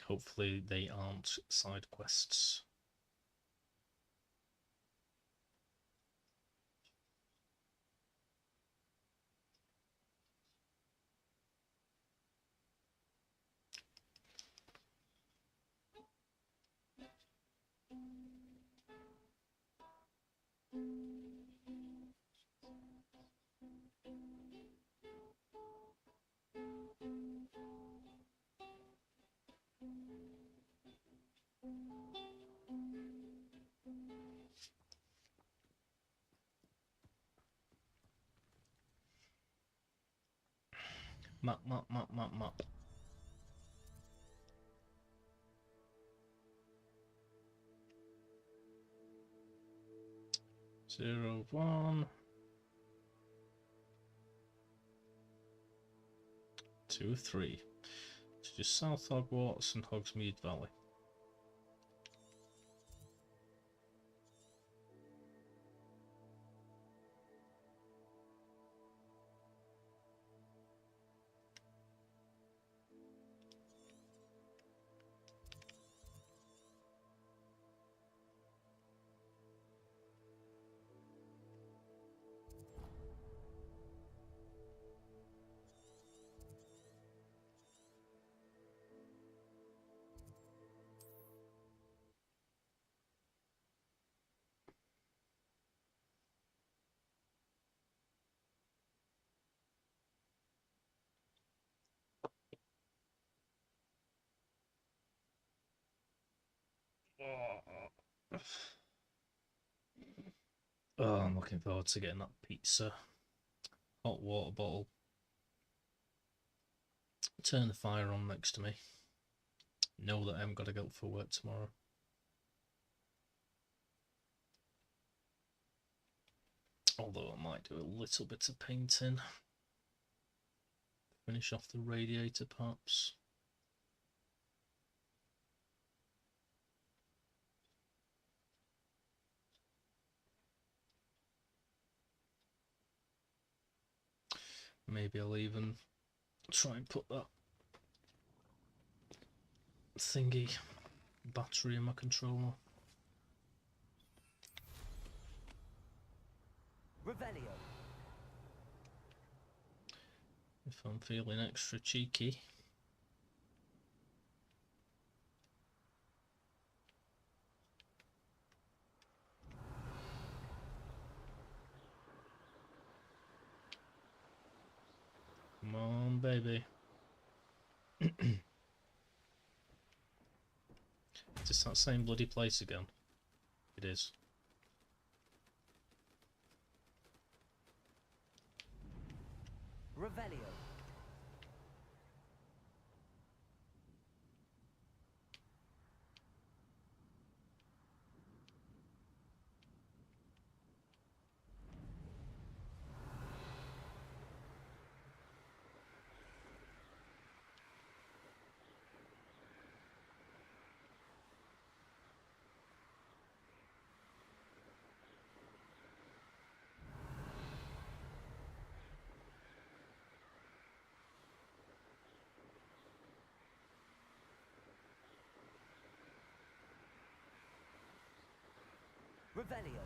Hopefully they aren't side quests. Map, map, map, map, map. Zero, 1. 2, 3. So just South Hogwarts and Hogsmeade Valley. Oh, I'm looking forward to getting that pizza. Hot water bottle. Turn the fire on next to me. Know that I haven't got to go for work tomorrow. Although I might do a little bit of painting. Finish off the radiator perhaps. Maybe I'll even try and put that thingy battery in my controller. Revelio. If I'm feeling extra cheeky. Come on, baby. It's that same bloody place again. It is. Revelio. Revelio.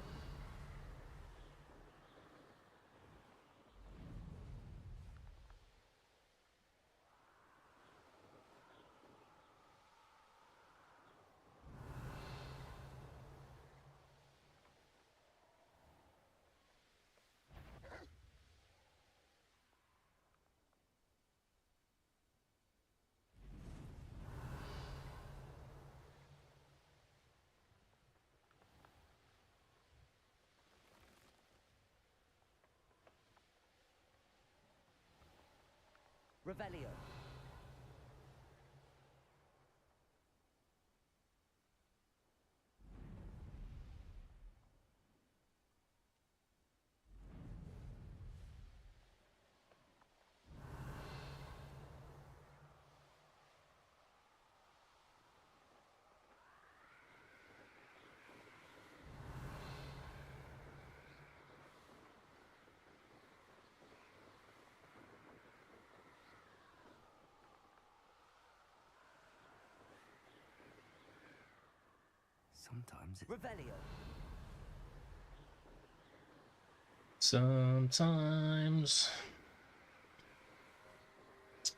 Revelio. Sometimes it's Revelio. Sometimes.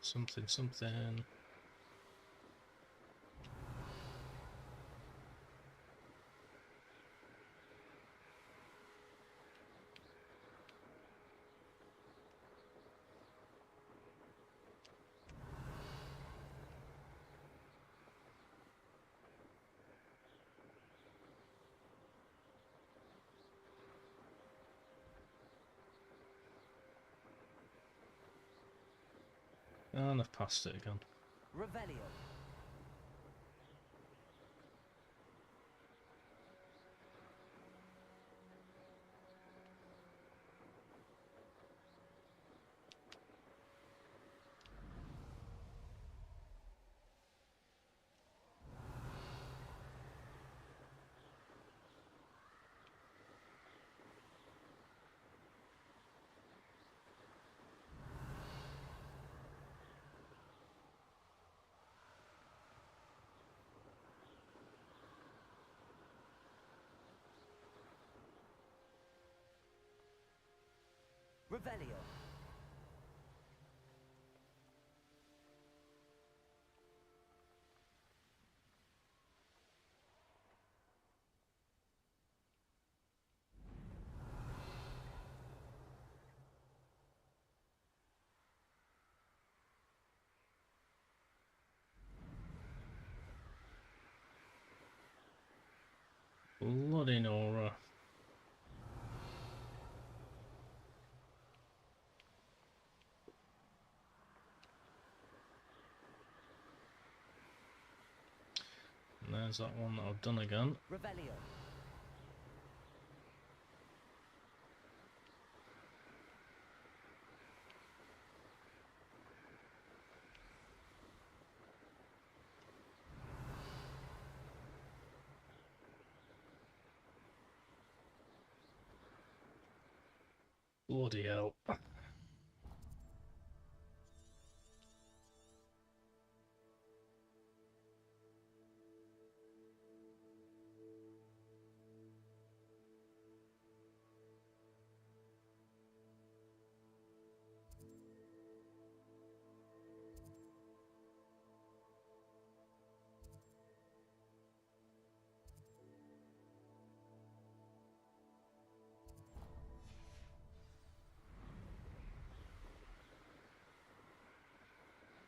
Something. And I've passed it again. Revelio. Revelio. Bloody Nora. And there's that one that I've done again. Revelio. Bloody hell.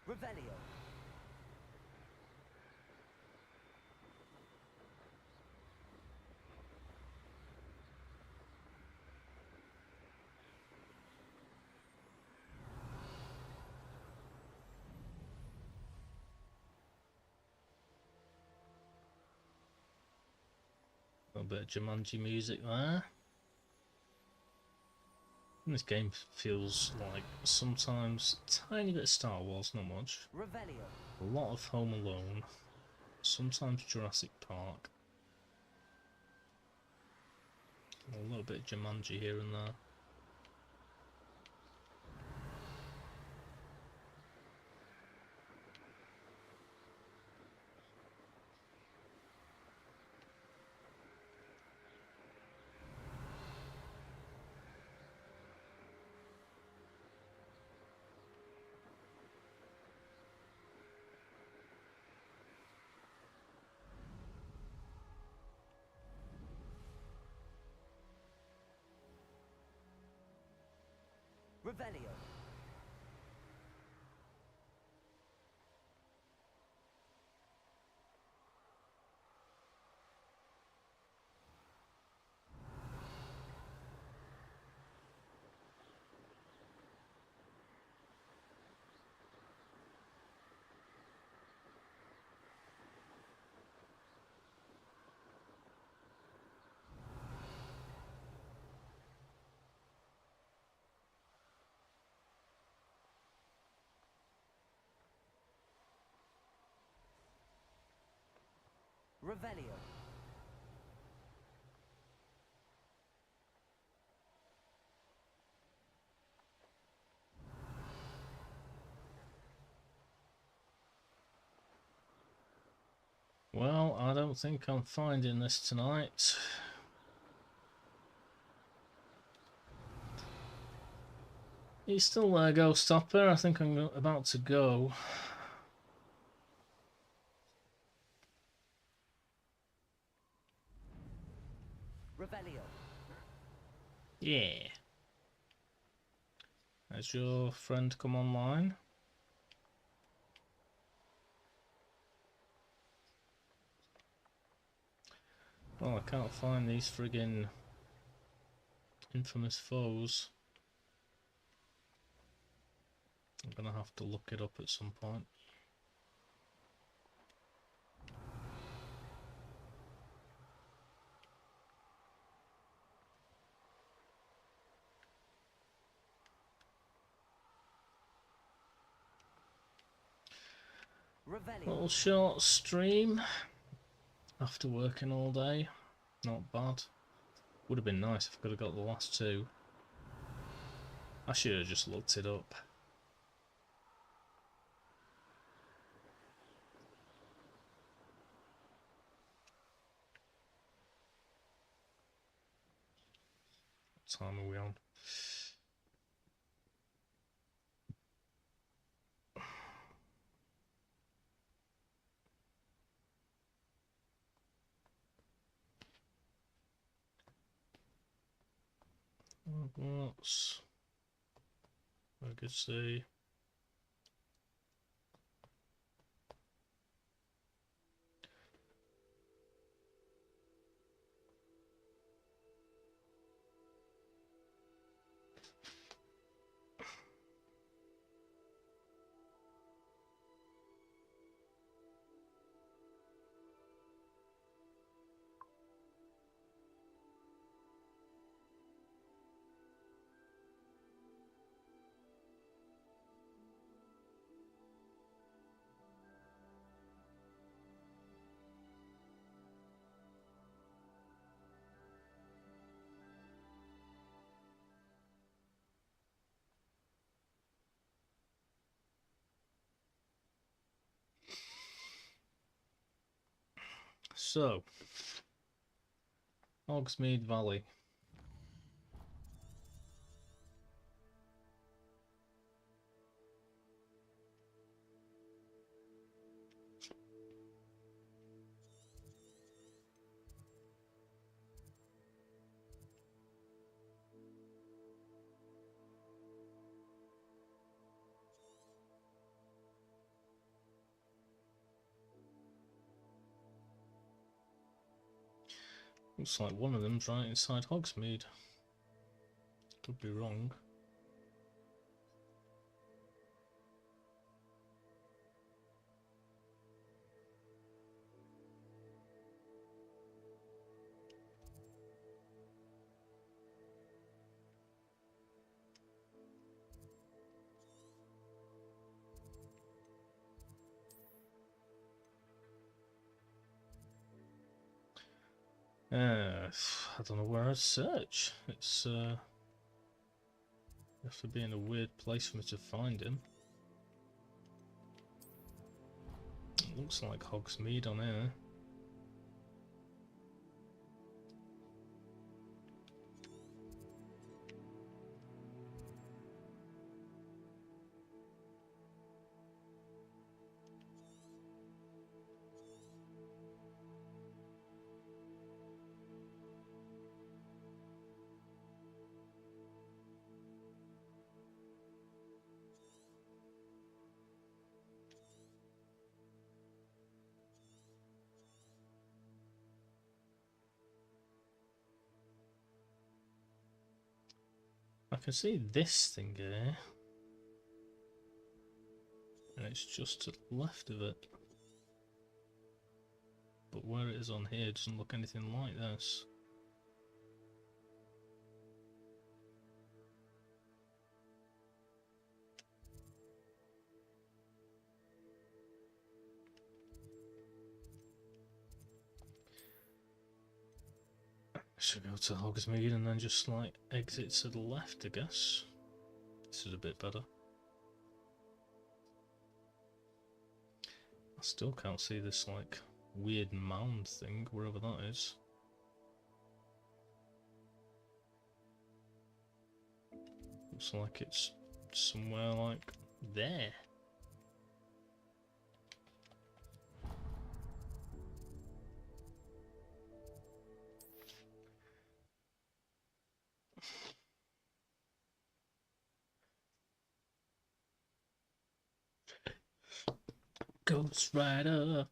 Revelio. A little bit of Jumanji music there. And this game feels like sometimes a tiny bit of Star Wars, not much. Revelio. A lot of Home Alone. Sometimes Jurassic Park. A little bit of Jumanji here and there. Revelio. Revelio. Well, I don't think I'm finding this tonight. He's still there, Ghost Stopper. I think I'm about to go. Revelio. Yeah. Has your friend come online? Well, I can't find these friggin' infamous foes. I'm gonna have to look it up at some point. Revelio. Little short stream after working all day. Not bad. Would have been nice if I could have got the last two. I should have just looked it up. What time are we on? Hogwarts Legacy. So, Hogsmeade Valley. Looks like one of them's right inside Hogsmeade. Could be wrong. I don't know where I'd search. It's you have to be in a weird place for me to find him. It looks like Hogsmeade on here. I can see this thing here, and it's just to the left of it. But where it is on here doesn't look anything like this. Should go to Hogsmeade and then just like exit to the left, I guess. This is a bit better. I still can't see this like weird mound thing, wherever that is. Looks like it's somewhere like there. Ghost Rider.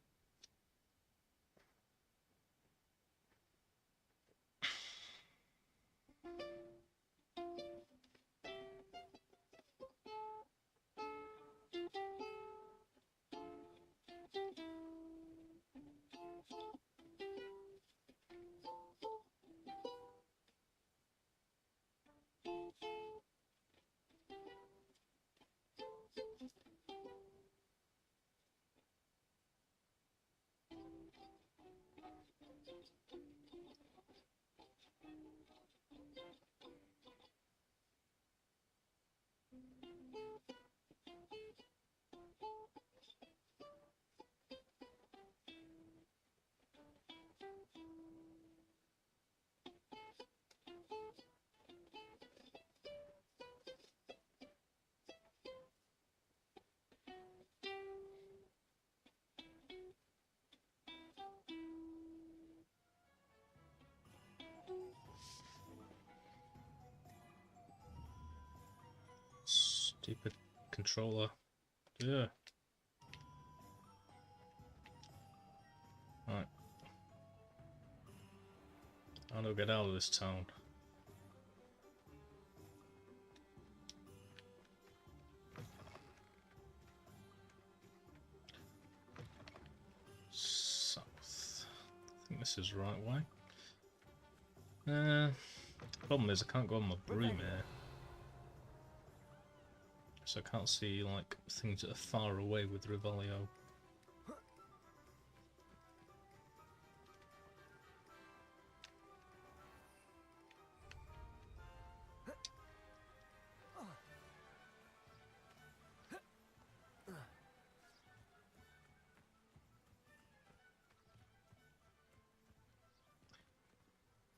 Stupid controller. Yeah. Right. How do I get out of this town? South. I think this is the right way. Problem is I can't go on my broom here. So I can't see like things that are far away with Revelio.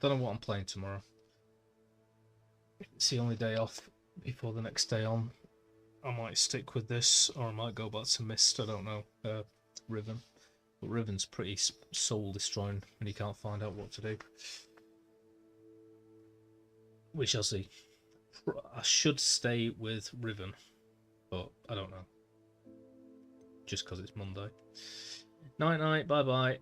don't know what I'm playing tomorrow. It's the only day off before the next day on. I might stick with this, or I might go back to Mist. I don't know. Riven. But Riven's pretty soul destroying when you can't find out what to do. We shall see. I should stay with Riven, but I don't know. Just because it's Monday. Night night, bye bye.